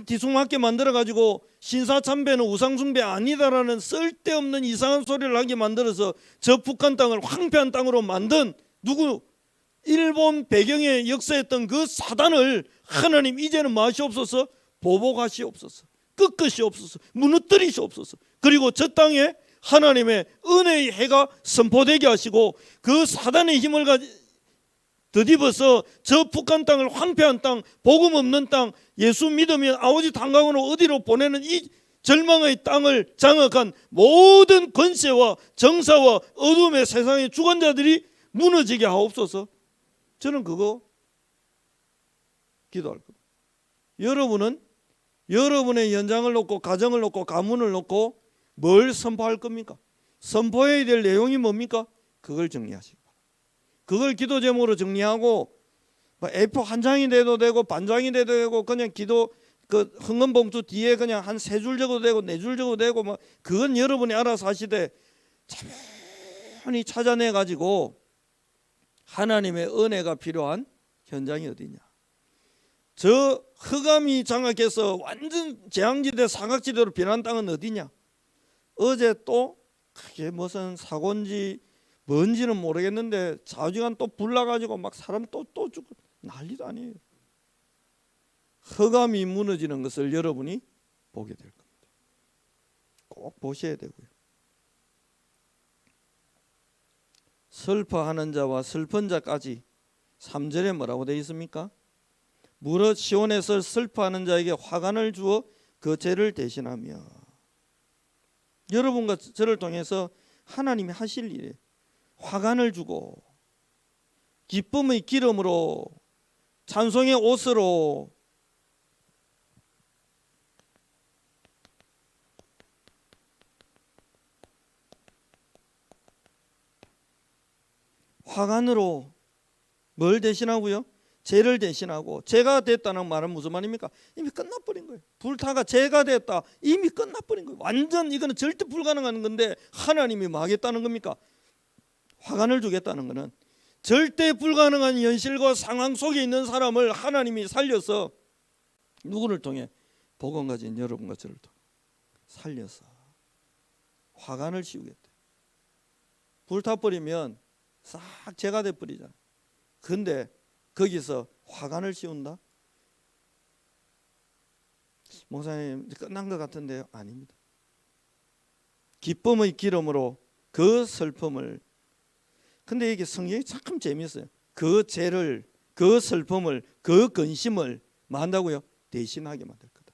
뒤숭맞게 만들어가지고 신사참배는 우상숭배 아니다라는 쓸데없는 이상한 소리를 하게 만들어서 저 북한 땅을 황폐한 땅으로 만든 누구? 일본 배경에 역사했던 그 사단을 하나님 이제는 마시옵소서, 보복하시옵소서, 끄끄시옵소서, 무너뜨리시옵소서. 그리고 저 땅에 하나님의 은혜의 해가 선포되게 하시고 그 사단의 힘을 더디어서 저 북한 땅을 황폐한 땅, 복음 없는 땅, 예수 믿으면 아버지 탄광으로 어디로 보내는 이 절망의 땅을 장악한 모든 권세와 정사와 어둠의 세상의 주관자들이 무너지게 하옵소서. 저는 그거 기도할 겁니다. 여러분은 여러분의 연장을 놓고 가정을 놓고 가문을 놓고 뭘 선포할 겁니까? 선포해야 될 내용이 뭡니까? 그걸 정리하시기 바랍니다. 그걸 기도 제목으로 정리하고 A4 한 장이 돼도 되고 반장이 돼도 되고 그냥 기도 그 흥금봉투 뒤에 그냥 한 3줄 적어도 되고 4줄 적어도 되고 뭐 그건 여러분이 알아서 하시되 차분히 찾아내 가지고 하나님의 은혜가 필요한 현장이 어디냐? 저 흑암이 장악해서 완전 재앙지대 사각지대로 변한 땅은 어디냐? 어제 또 그게 무슨 사고인지 뭔지는 모르겠는데 좌우지간 또 불나가지고 막 사람 또 죽고 난리도 아니에요. 흑암이 무너지는 것을 여러분이 보게 될 겁니다. 꼭 보셔야 되고요. 슬퍼하는 자와 슬픈 자까지 3절에 뭐라고 되어 있습니까? 무릇 시온에서 슬퍼하는 자에게 화관을 주어 그 죄를 대신하며. 여러분과 저를 통해서 하나님이 하실 일에 화관을 주고 기쁨의 기름으로 찬송의 옷으로 화관으로 뭘 대신하고요? 죄를 대신하고. 죄가 됐다는 말은 무슨 말입니까? 이미 끝나버린 거예요. 불타가 죄가 됐다. 이미 끝나버린 거예요. 완전 이거는 절대 불가능한 건데 하나님이 뭐 하겠다는 겁니까? 화관을 주겠다는 것은 절대 불가능한 현실과 상황 속에 있는 사람을 하나님이 살려서 누구를 통해? 복음 가진 여러분과 저를 통해 살려서 화관을 씌우겠다. 불타버리면 싹 죄가 돼버리잖아. 근데 거기서 화관을 씌운다? 목사님 끝난 것 같은데요? 아닙니다. 기쁨의 기름으로 그 슬픔을. 근데 이게 성경이 참 재미있어요. 그 죄를, 그 슬픔을, 그 근심을 뭐 한다고요? 대신하게 만들 거다.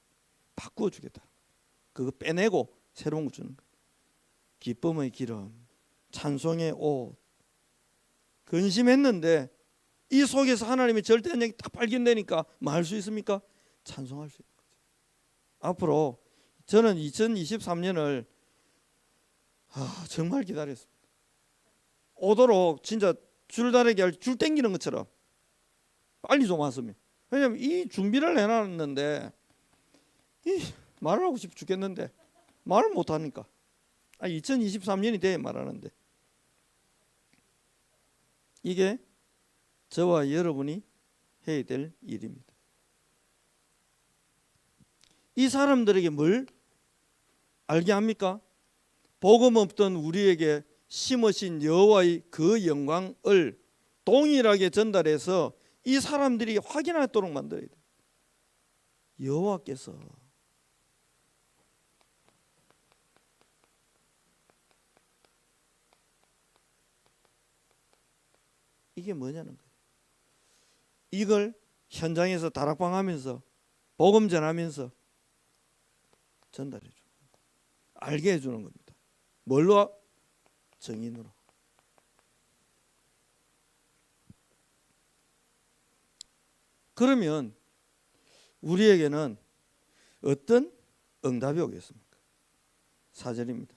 바꾸어 주겠다. 그거 빼내고 새로운 거 주는 거예요. 기쁨의 기름, 찬송의 옷. 근심했는데 이 속에서 하나님의 절대력이 딱 발견되니까 뭐 할 수 있습니까? 찬송할 수 있는 거죠. 앞으로 저는 2023년을 정말 기다렸습니다. 오도록 진짜 줄다리기 할 줄 땡기는 것처럼 빨리 좀 왔으면. 왜냐면 이 준비를 해놨는데 말을 하고 싶어 죽겠는데 말을 못하니까. 2023년이 돼야 말하는데. 이게 저와 여러분이 해야 될 일입니다. 이 사람들에게 뭘 알게 합니까? 복음 없던 우리에게 심으신 여호와의 그 영광을 동일하게 전달해서 이 사람들이 확인하도록 만들어야 돼요. 여호와께서 이게 뭐냐는 거예요. 이걸 현장에서 다락방 하면서 복음 전하면서 전달해 주는 겁니다. 알게 해주는 겁니다. 뭘로? 정인으로. 그러면 우리에게는 어떤 응답이 오겠습니까? 4절입니다.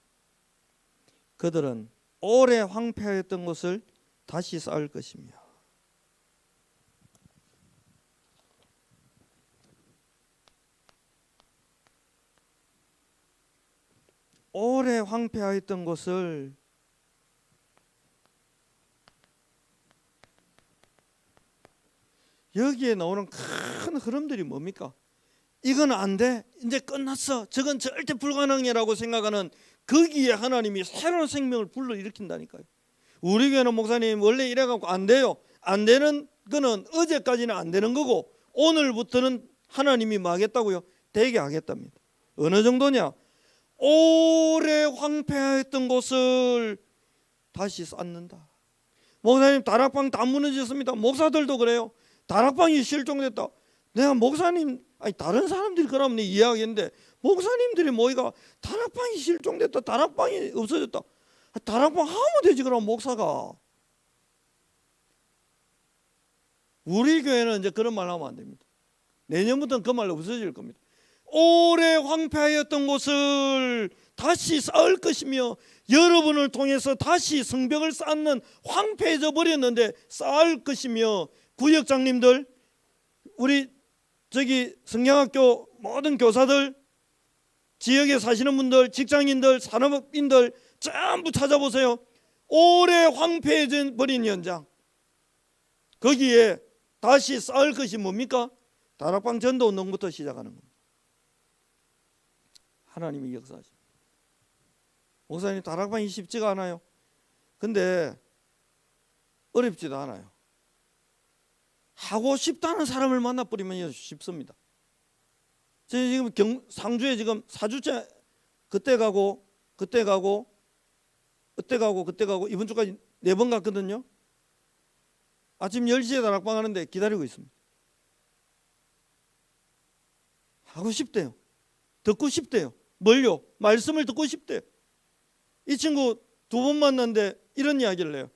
그들은 오래 황폐하였던 것을 다시 쌓을 것이며. 오래 황폐하였던 것을 여기에 나오는 큰 흐름들이 뭡니까? 이건 안 돼. 이제 끝났어. 저건 절대 불가능이라고 생각하는 거기에 하나님이 새로운 생명을 불러일으킨다니까요. 우리 교회는 목사님 원래 이래갖고 안 돼요. 안 되는 거는 어제까지는 안 되는 거고 오늘부터는 하나님이 뭐 하겠다고요? 되게 하겠답니다. 어느 정도냐? 오래 황폐했던 곳을 다시 쌓는다. 목사님 다락방 다 무너졌습니다. 목사들도 그래요. 다락방이 실종됐다. 내가 목사님 아니 다른 사람들이 그러면 이해하겠는데 목사님들이 모이가 다락방이 실종됐다. 다락방이 없어졌다. 다락방 하면 되지 그럼 목사가. 우리 교회는 이제 그런 말 하면 안 됩니다. 내년부터는 그 말 없어질 겁니다. 오래 황폐하였던 곳을 다시 쌓을 것이며 여러분을 통해서 다시 성벽을 쌓는 황폐해져 버렸는데 쌓을 것이며 구역장님들 우리 저기 성경학교 모든 교사들 지역에 사시는 분들 직장인들 산업인들 전부 찾아보세요. 오래 황폐해져 버린 현장 거기에 다시 쌓을 것이 뭡니까? 다락방 전도 운동부터 시작하는 겁니다. 하나님이 역사하십니다. 목사님 다락방이 쉽지가 않아요. 근데 어렵지도 않아요. 하고 싶다는 사람을 만나버리면 쉽습니다. 제가 지금 상주에 지금 4주째 그때 가고 이번 주까지 4번 갔거든요. 아침 10시에 다락방 하는데 기다리고 있습니다. 하고 싶대요. 듣고 싶대요. 뭘요? 말씀을 듣고 싶대요. 이 친구 2번 만났는데 이런 이야기를 해요.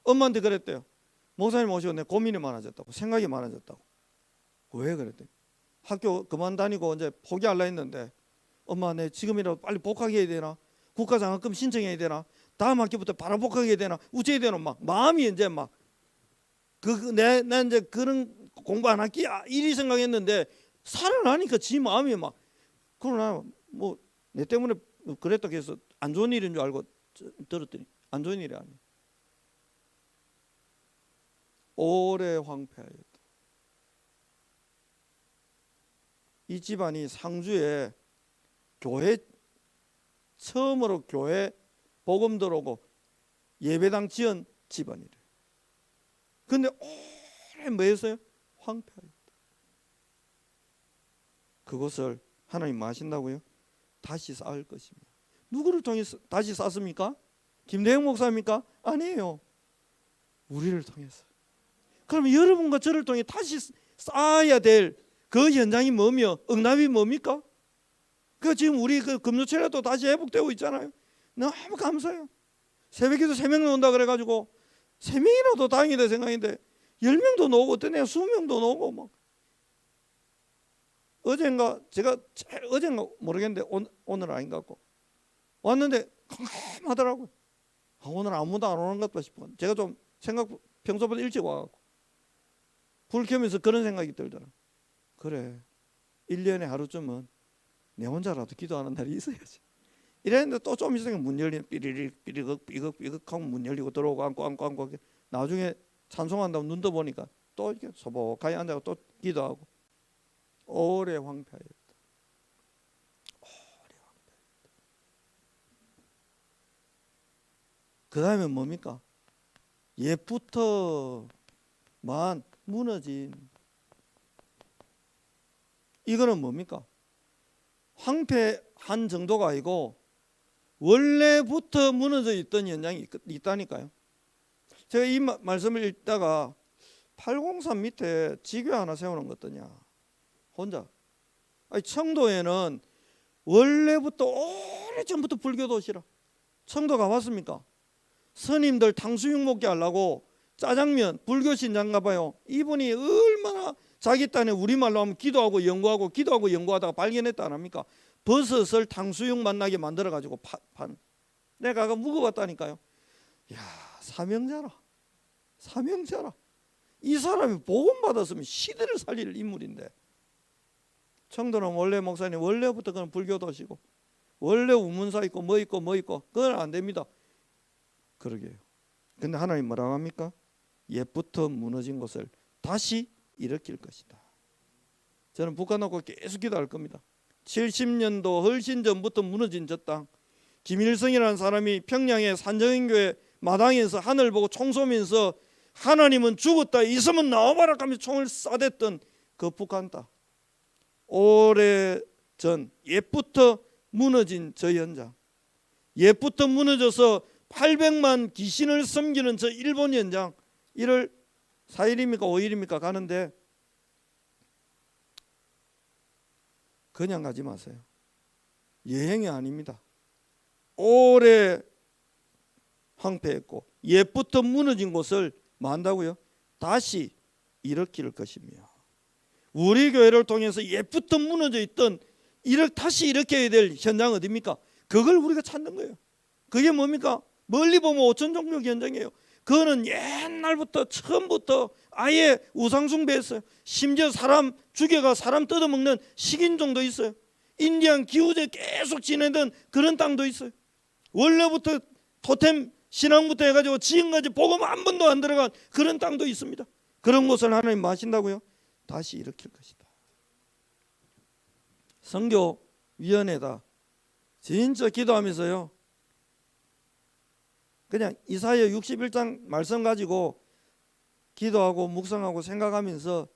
엄마한테 그랬대요. 목사님 오시고 내 고민이 많아졌다고 생각이 많아졌다고. 왜 그랬대요? 학교 그만 다니고 이제 포기하려 했는데 엄마 내 지금이라도 빨리 복학해야 되나? 국가장학금 신청해야 되나? 다음 학기부터 바로 복학해야 되나? 우째야 되나? 막 마음이 이제 막 내 이제 그런 공부 안 할게 이리 생각했는데 살아나니까 지 마음이 막 그러나 뭐 내 때문에 그랬다 해서 안 좋은 일인 줄 알고 들었더니 안 좋은 일이 아니에요. 오래 황폐하였다. 이 집안이 상주에 교회 처음으로 교회 복음 들어오고 예배당 지은 집안이래요. 근데 오래 뭐 했어요? 황폐하였다. 그것을 하나님 뭐 하신다고요? 다시 쌓을 것이며. 누구를 통해서 다시 쌓습니까? 김대영 목사입니까? 아니에요. 우리를 통해서. 그럼 여러분과 저를 통해 다시 쌓아야 될 그 현장이 뭐며 응답이 뭡니까? 그 지금 우리 그 금요철에도 다시 회복되고 있잖아요. 너무 감사해요. 새벽에도 3명 나온다 그래가지고 3명이라도 다행이다 생각인데 10명도 나오고 어떤 애가 20명도 나오고 막 어젠가 모르겠는데 오늘 아닌 것 같고 왔는데 캄캄하더라고요. 오늘 아무도 안 오는 것 같다 싶어. 제가 좀 평소보다 일찍 와갖고 불 켜면서 그런 생각이 들더라. 그래, 1년에 하루쯤은 내 혼자라도 기도하는 날이 있어야지. 이랬는데 또 좀 있으니까 문 열리는 삐리릭 삐리극 삐극 삐극 하고 문 열리고 들어오고 안고 나중에 찬송한다고 눈 떠보니까 또 이렇게 소복하게 앉아서 또 기도하고. 오래 황폐하였다. 그 다음에 뭡니까? 옛부터만 무너진, 이거는 뭡니까? 황폐한 정도가 아니고 원래부터 무너져 있던 현장이 있다니까요. 제가 이 말씀을 읽다가 803 밑에 지교 하나 세우는 거 어떠냐. 혼자. 아니, 청도에는 원래부터 오래전부터 불교 도시라. 청도 가봤습니까? 스님들 탕수육 먹게 하려고 짜장면, 불교 신자인가 봐요. 이분이 얼마나 자기 딴에 우리말로 하면 기도하고 연구하다가 발견했다 안 합니까? 버섯을 탕수육 맛나게 만들어 가지고 판. 내가 아까 묵어봤다니까요. 야, 사명자라. 이 사람이 복음 받았으면 시대를 살릴 인물인데. 청도는 원래 목사님 원래부터 그런 불교 도시고 원래 우문사 있고 뭐 있고 그건 안 됩니다. 그러게요. 근데 하나님 뭐라고 합니까? 옛부터 무너진 것을 다시 일으킬 것이다. 저는 북한 놓고 계속 기도할 겁니다. 70년도 훨씬 전부터 무너진 저 땅, 김일성이라는 사람이 평양의 산정인교회 마당에서 하늘 보고 총 쏘면서 하나님은 죽었다, 있으면 나와봐라 하면서 총을 쏴댔던 그 북한 땅, 오래전 옛부터 무너진 저 현장, 옛부터 무너져서 800만 귀신을 섬기는 저 일본 현장, 1월 4일입니까 5일입니까 가는데 그냥 가지 마세요. 여행이 아닙니다. 오래 황폐했고 옛부터 무너진 곳을 뭐 한다고요? 다시 일으킬 것이며, 우리 교회를 통해서 옛부터 무너져 있던 다시 일으켜야 될 현장 어디입니까? 그걸 우리가 찾는 거예요. 그게 뭡니까? 멀리 보면 5천 종교 현장이에요. 그거는 옛날부터 처음부터 아예 우상숭배했어요. 심지어 사람 죽여가 사람 뜯어먹는 식인종도 있어요. 인디안 기후제 계속 지내던 그런 땅도 있어요. 원래부터 토템 신앙부터 해가지고 지금까지 복음 한 번도 안 들어간 그런 땅도 있습니다. 그런 곳을 하나님 마신다고요? 다시 일으킬 것이다. 선교위원회다. 진짜 기도하면서요, 그냥 이사야 61장 말씀 가지고 기도하고 묵상하고 생각하면서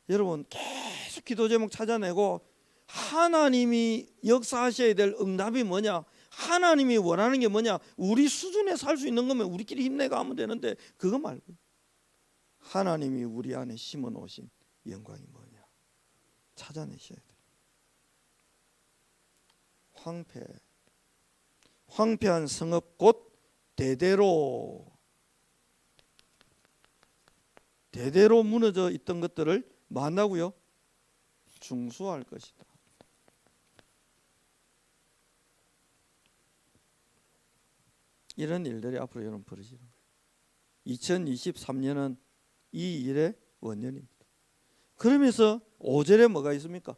여러분 계속 기도 제목 찾아내고 하나님이 역사하셔야 될 응답이 뭐냐, 하나님이 원하는 게 뭐냐, 우리 수준에 살 수 있는 거면 우리끼리 힘내가 하면 되는데 그거 말고 하나님이 우리 안에 심어 놓으신 영광이 뭐냐 찾아내셔야 돼요. 황폐한 성읍 곧 대대로 무너져 있던 것들을 만나고요, 중수할 것이다. 이런 일들이 앞으로 여러분 벌어지는 거예요. 2023년은 이 일의 원년입니다. 그러면서 5절에 뭐가 있습니까?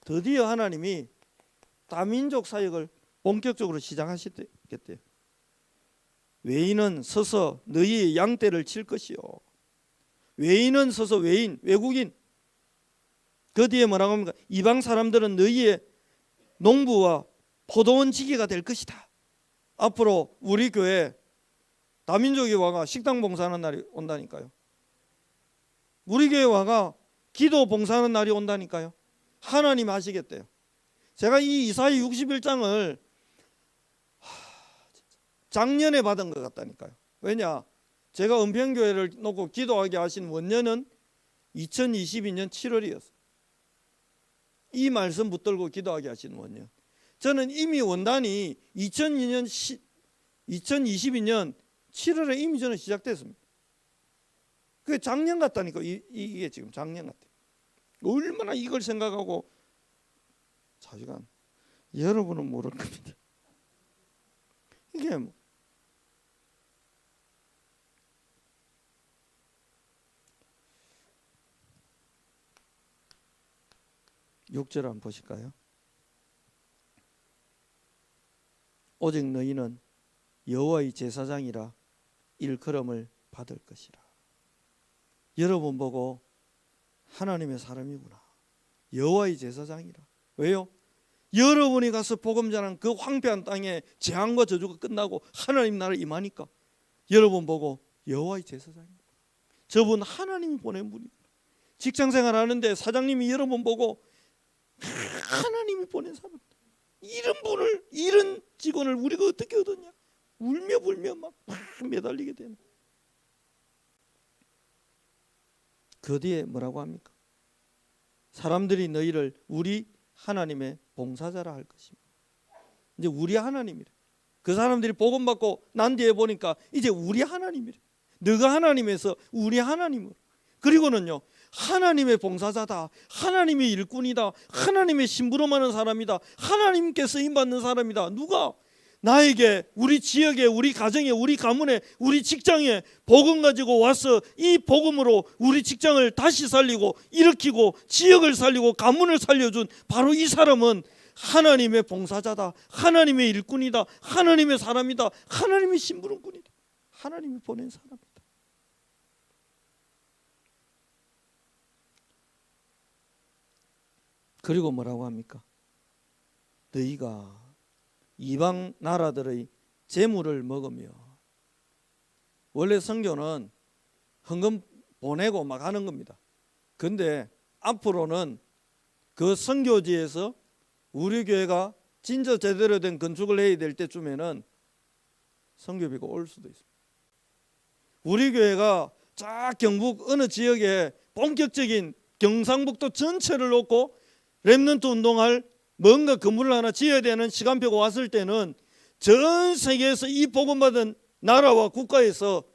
드디어 하나님이 다민족 사역을 본격적으로 시작하시겠대요. 외인은 서서 너희의 양떼를 칠 것이요. 외인은 서서 외국인. 그 뒤에 뭐라고 합니까? 이방 사람들은 너희의 농부와 포도원 지기가 될 것이다. 앞으로 우리 교회 다민족이 와가 식당 봉사하는 날이 온다니까요. 우리 교회 와가 기도 봉사하는 날이 온다니까요. 하나님 하시겠대요. 제가 이 이사야 61장을 작년에 받은 것 같다니까요. 왜냐? 제가 은평교회를 놓고 기도하게 하신 원년은 2022년 7월이었어요. 이 말씀 붙들고 기도하게 하신 원년. 저는 이미 원단이 2022년 7월에 이미 저는 시작됐습니다. 그게 작년 같다니까. 이게 지금 작년 같아요. 얼마나 이걸 생각하고 자주간 여러분은 모를 겁니다. 이게 뭐. 6절 한번 보실까요? 오직 너희는 여호와의 제사장이라 일컬음을 받을 것이라. 여러분 보고 하나님의 사람이구나. 여호와의 제사장이라. 왜요? 여러분이 가서 복음 전한 그 황폐한 땅에 재앙과 저주가 끝나고 하나님 나라 임하니까 여러분 보고 여호와의 제사장이구나. 저분 하나님이 보낸 분이구나. 직장생활 하는데 사장님이 여러분 보고 하나님이 보낸 사람, 이런 분을, 이런 직원을 우리가 어떻게 얻었냐? 울며 불며 막 매달리게 되는. 그 뒤에 뭐라고 합니까? 사람들이 너희를 우리 하나님의 봉사자라 할 것입니다. 이제 우리 하나님이래. 그 사람들이 복음 받고 난 뒤에 보니까 이제 우리 하나님이래. 너가 하나님에서 우리 하나님으로. 그리고는요, 하나님의 봉사자다, 하나님의 일꾼이다, 하나님의 심부름하는 사람이다, 하나님께 쓰임받는 사람이다. 누가? 나에게, 우리 지역에, 우리 가정에, 우리 가문에, 우리 직장에 복음 가지고 와서 이 복음으로 우리 직장을 다시 살리고 일으키고 지역을 살리고 가문을 살려준 바로 이 사람은 하나님의 봉사자다, 하나님의 일꾼이다, 하나님의 사람이다, 하나님의 심부름꾼이다, 하나님이 보낸 사람이다. 그리고 뭐라고 합니까? 너희가 이방 나라들의 재물을 먹으며, 원래 선교는 헌금 보내고 막 하는 겁니다. 근데 앞으로는 그 선교지에서 우리 교회가 진짜 제대로 된 건축을 해야 될 때쯤에는 선교비가 올 수도 있습니다. 우리 교회가 쫙 경북 어느 지역에 본격적인 경상북도 전체를 놓고 렘넌트 운동할 뭔가 건물을 하나 지어야 되는 시간표가 왔을 때는 전 세계에서 이 복음받은 나라와 국가에서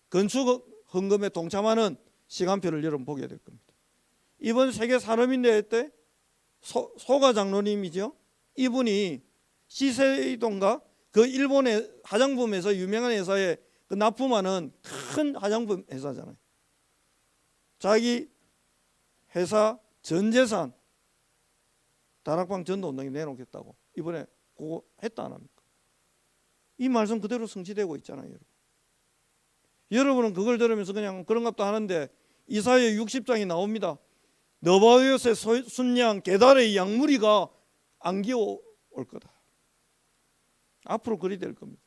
건축 헌금에 동참하는 시간표를 여러분 보게 될 겁니다. 이번 세계 사람인대 때 소가 장로님이죠. 이분이 시세이동가 그 일본의 화장품 회사, 유명한 회사에 그 납품하는 큰 화장품 회사잖아요. 자기 회사 전 재산 다락방 전도운동에 내놓겠다고 이번에 그거 했다 안 합니까? 이 말씀 그대로 성취되고 있잖아요. 여러분. 여러분은 그걸 들으면서 그냥 그런 것도 하는데 이사야 60장이 나옵니다. 너바이옷의 순양 게달의 양무리가 안기어 올 거다. 앞으로 그리 될 겁니다.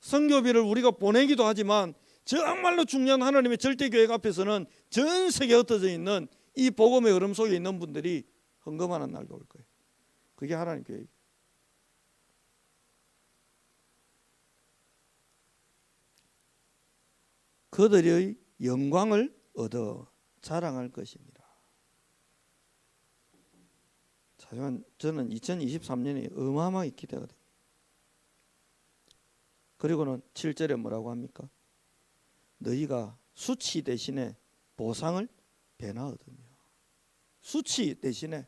선교비를 우리가 보내기도 하지만 정말로 중요한 하나님의 절대계획 앞에서는 전 세계에 흩어져 있는 이 복음의 흐름 속에 있는 분들이 헌금하는 날도 올 거예요. 그게 하나님 계획. 그들의 영광을 얻어 자랑할 것입니다. 하지만 저는 2023년이 어마어마하게 기대가 됩니다. 그리고는 7절에 뭐라고 합니까? 너희가 수치 대신에 보상을 배나 얻으며. 수치 대신에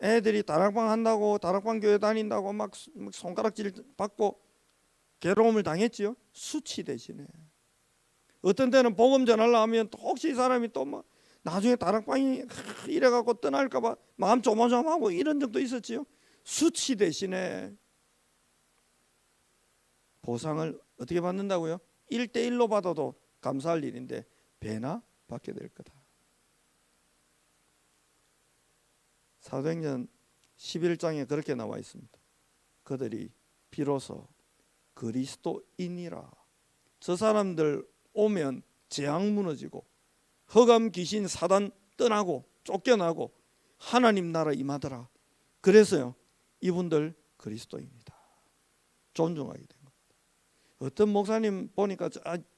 애들이 다락방 한다고 다락방 교회 다닌다고 막 손가락질 받고 괴로움을 당했지요. 수치 대신에. 어떤 때는 복음 전하려 하면 혹시 이 사람이 또 뭐 나중에 다락방이 이래갖고 떠날까봐 마음 조마조마하고 이런 적도 있었지요. 수치 대신에 보상을 어떻게 받는다고요? 1대1로 받아도 감사할 일인데 배나 받게 될 거다. 사도행전 11장에 그렇게 나와 있습니다. 그들이 비로소 그리스도인이라. 저 사람들 오면 재앙 무너지고 흑암 귀신 사단 떠나고 쫓겨나고 하나님 나라 임하더라. 그래서요, 이분들 그리스도입니다. 존중하게 된 겁니다. 어떤 목사님 보니까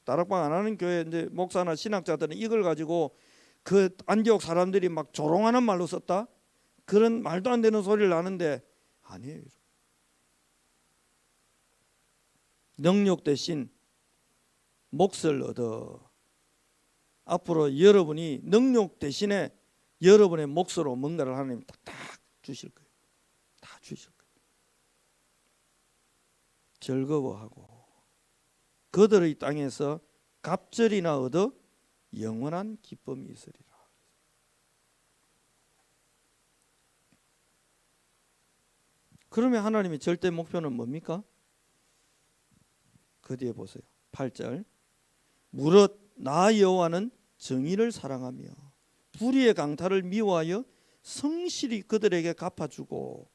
다락방 안 하는 교회 이제 목사나 신학자들은 이걸 가지고 그 안디옥 사람들이 막 조롱하는 말로 썼다. 그런 말도 안 되는 소리를 하는데 아니에요. 능력 대신 몫을 얻어. 앞으로 여러분이 능력 대신에 여러분의 몫으로 뭔가를 하나님 딱 주실 거예요. 다 주실 거예요. 즐거워하고 그들의 땅에서 갑절이나 얻어 영원한 기쁨이 있으리라. 그러면 하나님의 절대 목표는 뭡니까? 그 뒤에 보세요. 8절. 무릇 나 여호와는 정의를 사랑하며 불의의 강탈을 미워하여 성실히 그들에게 갚아주고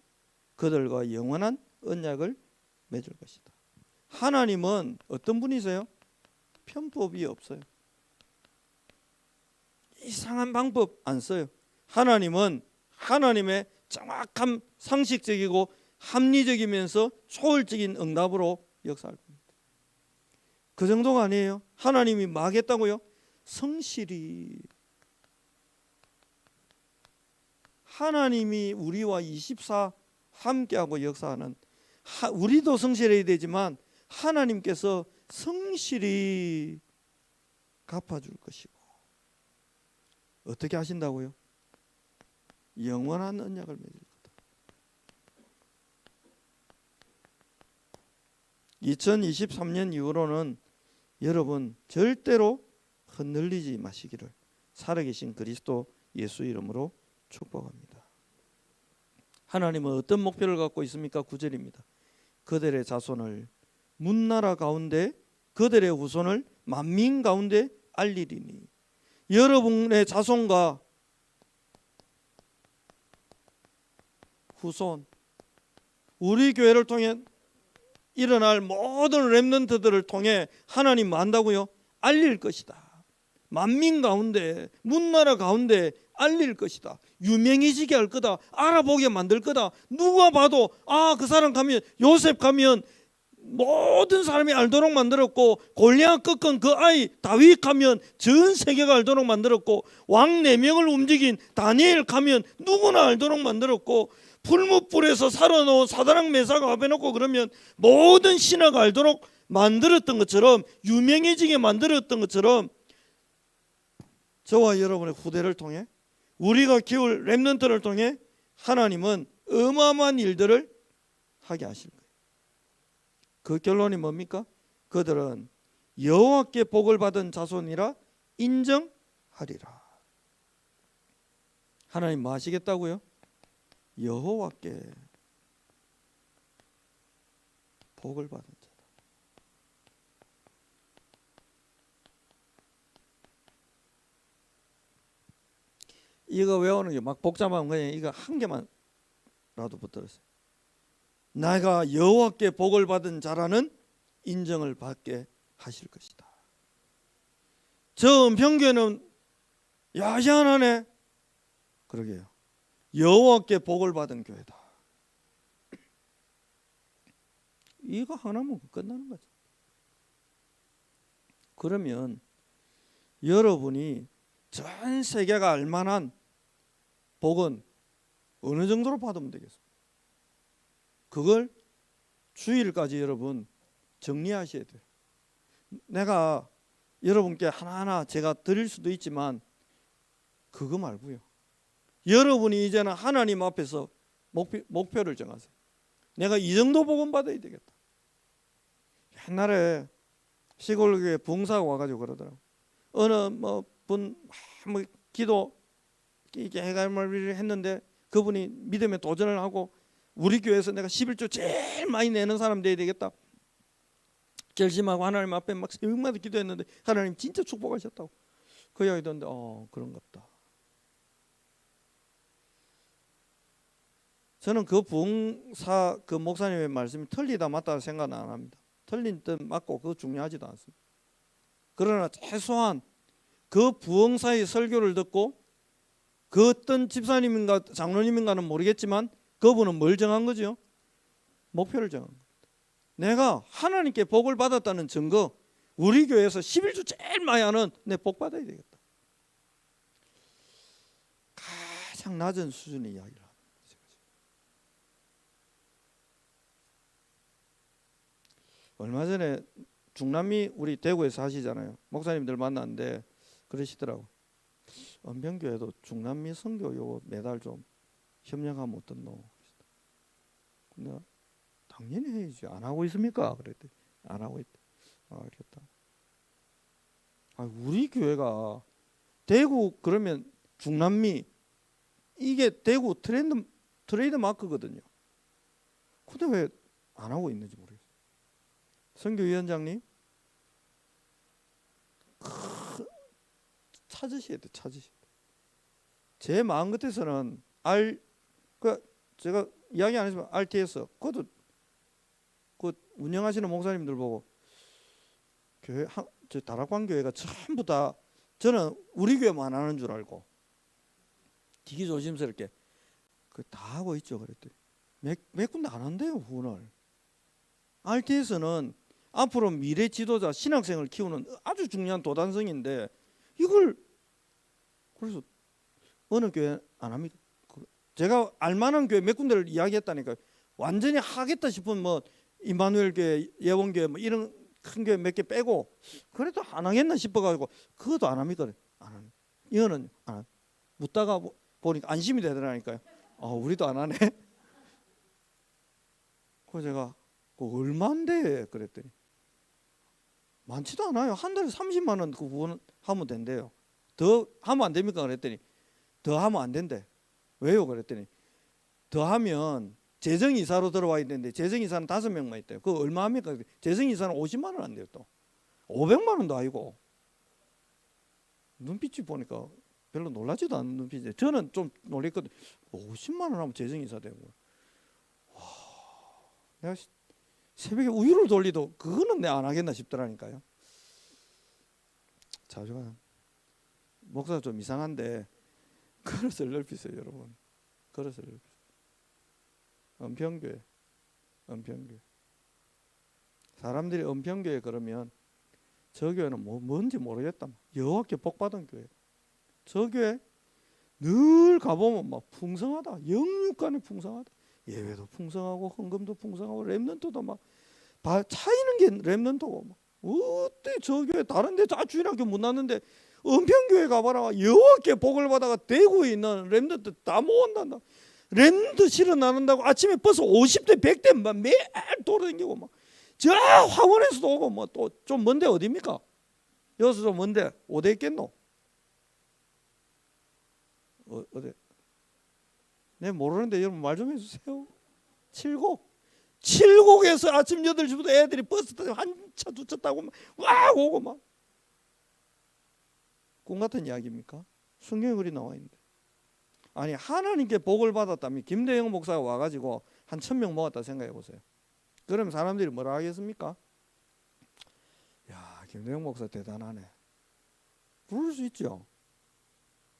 그들과 영원한 언약을 맺을 것이다. 하나님은 어떤 분이세요? 편법이 없어요. 이상한 방법 안 써요. 하나님은 하나님의 정확한 상식적이고 합리적이면서 초월적인 응답으로 역사할 겁니다. 그 정도가 아니에요. 하나님이 뭐 하겠다고요? 성실히. 하나님이 우리와 24 함께하고 역사하는, 우리도 성실해야 되지만 하나님께서 성실히 갚아줄 것이고, 어떻게 하신다고요? 영원한 언약을 맺을 거다. 2023년 이후로는 여러분 절대로 흔들리지 마시기를 살아계신 그리스도 예수 이름으로 축복합니다. 하나님은 어떤 목표를 갖고 있습니까? 9절입니다. 그들의 자손을 문나라 가운데 그들의 후손을 만민 가운데 알리리니. 여러분의 자손과 후손, 우리 교회를 통해 일어날 모든 렘넌트들을 통해 하나님 뭐 한다고요? 알릴 것이다. 만민 가운데, 문나라 가운데 알릴 것이다. 유명해지게 할 거다. 알아보게 만들 거다. 누가 봐도 그 사람 가면, 요셉 가면 모든 사람이 알도록 만들었고, 골리앗 꺾은 그 아이 다윗 가면 전 세계가 알도록 만들었고, 왕 4명을 움직인 다니엘 가면 누구나 알도록 만들었고, 풀무불에서 살아놓은 사드락 메삭 아베노고 그러면 모든 신하가 알도록 만들었던 것처럼, 유명해지게 만들었던 것처럼, 저와 여러분의 후대를 통해, 우리가 키울 렘넌트를 통해 하나님은 어마어마한 일들을 하게 하실 거예요. 그 결론이 뭡니까? 그들은 여호와께 복을 받은 자손이라 인정하리라. 하나님 뭐 하시겠다고요? 여호와께 복을 받은 자다. 이거 외우는 게 막 복잡한 거예요. 이거 한 개만라도 붙들었어요. 내가 여호와께 복을 받은 자라는 인정을 받게 하실 것이다. 저 은평교회는 야시안하네. 그러게요. 여호와께 복을 받은 교회다. 이거 하나면 끝나는 거죠. 그러면 여러분이 전 세계가 알만한 복은 어느 정도로 받으면 되겠습니까? 그걸 주일까지 여러분 정리하셔야 돼요. 내가 여러분께 하나하나 제가 드릴 수도 있지만 그거 말고요. 여러분이 이제는 하나님 앞에서 목표를 정하세요. 내가 이 정도 복음 받아야 되겠다. 옛날에 시골교회 부흥사가 와가지고 그러더라고. 어느 분 기도 해갈말을 했는데 그분이 믿음에 도전을 하고, 우리 교회에서 내가 11조 제일 많이 내는 사람 돼야 되겠다 결심하고 하나님 앞에 막 새벽마다 기도했는데 하나님 진짜 축복하셨다고 그 이야기 듣는데 그런갑다. 저는 그 부흥사 그 목사님의 말씀이 틀리다 맞다 생각은 안 합니다. 틀린 듯 맞고 그거 중요하지도 않습니다. 그러나 최소한 그 부흥사의 설교를 듣고 그 어떤 집사님인가 장로님인가는 모르겠지만 그분은 뭘 정한 거죠? 목표를 정한 겁니다. 내가 하나님께 복을 받았다는 증거, 우리 교회에서 11주 제일 많이 하는 내 복 받아야 되겠다. 가장 낮은 수준의 이야기를 합니다. 얼마 전에 중남미 우리 대구에 사시잖아요. 목사님들 만났는데 그러시더라고. 은평교회도 중남미 선교 요거 매달 좀 협력하면 어떻노? 내가 당연히 해야지. 안 하고 있습니까? 그랬더니 안 하고 있다. 알겠다. 우리 교회가 대구 그러면 중남미 이게 대구 트레이드 마크거든요. 근데 왜 안 하고 있는지 모르겠어요. 선교위원장님 찾으셔야 돼. 제 마음 같아서는 제가 이야기 안 했지만 RTS 그것도 그 운영하시는 목사님들 보고 교회 저 다락방 교회가 전부 다 저는 우리 교회만 하는 줄 알고 되게 조심스럽게 그 다 하고 있죠. 그랬더니 몇 군데 안 한대요. 후원을. RTS는 앞으로 미래 지도자 신학생을 키우는 아주 중요한 도단성인데 이걸 그래서 어느 교회 안 합니까? 제가 알만한 교회 몇 군데를 이야기했다니까요. 완전히 하겠다 싶은 뭐 임마누엘 교회, 예원교회 뭐 이런 큰 교회 몇 개 빼고 그래도 안 하겠나 싶어가지고 그것도 안 합니까? 안 합니다. 이거는 안 합니다. 묻다가 보니까 안심이 되더라니까요. 우리도 안 하네. 그래서 제가 얼마인데 그랬더니 많지도 않아요. 한 달에 30만 원 그 후원하면 된대요. 더 하면 안 됩니까? 그랬더니 더 하면 안 된대. 왜요? 그랬더니 더 하면 재정이사로 들어와야 되는데 재정이사는 5명만 있대요. 그거 얼마 합니까? 재정이사는 50만 원 안 돼요. 또 500만 원도 아니고. 눈빛이 보니까 별로 놀라지도 않는 눈빛이에요. 저는 좀 놀랬거든요. 50만 원 하면 재정이사 되고. 와, 내가 새벽에 우유를 돌리도 그거는 내가 안 하겠나 싶더라니까요. 자주가 목사가 좀 이상한데 그릇을 넓히세요, 여러분. 그릇을 넓히세요. 은평교회. 사람들이 은평교회 그러면 저 교회는 뭔지 모르겠다. 여호와께 복받은 교회. 저 교회 늘 가보면 막 풍성하다. 영육간에 풍성하다. 예배도 풍성하고 헌금도 풍성하고 렘넌트도 막 차이는 게 렘넌트고 막 어때 저 교회 다른 데 다 주일학교 못 났는데 은평교회 가봐라. 여호와께 복을 받아가 대구에 있는 렘넌트 다 모은단다. 렘넌트 실어나는다고 아침에 버스 50대 100대 막 매일 돌아다니고 막 저 화원에서도 오고 뭐 또 좀 먼데 어디입니까? 여기서 좀 먼데 어디 있겠노? 어디? 내 모르는데 여러분 말 좀 해주세요. 칠곡에서 아침 8시부터 애들이 버스 타고 한 차 두 차 타고 막 오고 막 꿈 같은 이야기입니까? 성경에 그리 나와 있는데. 아니 하나님께 복을 받았다면 김대영 목사가 와가지고 한 1000명 모았다 생각해 보세요. 그러면 사람들이 뭐라 하겠습니까? 야 김대영 목사 대단하네. 그럴 수 있죠.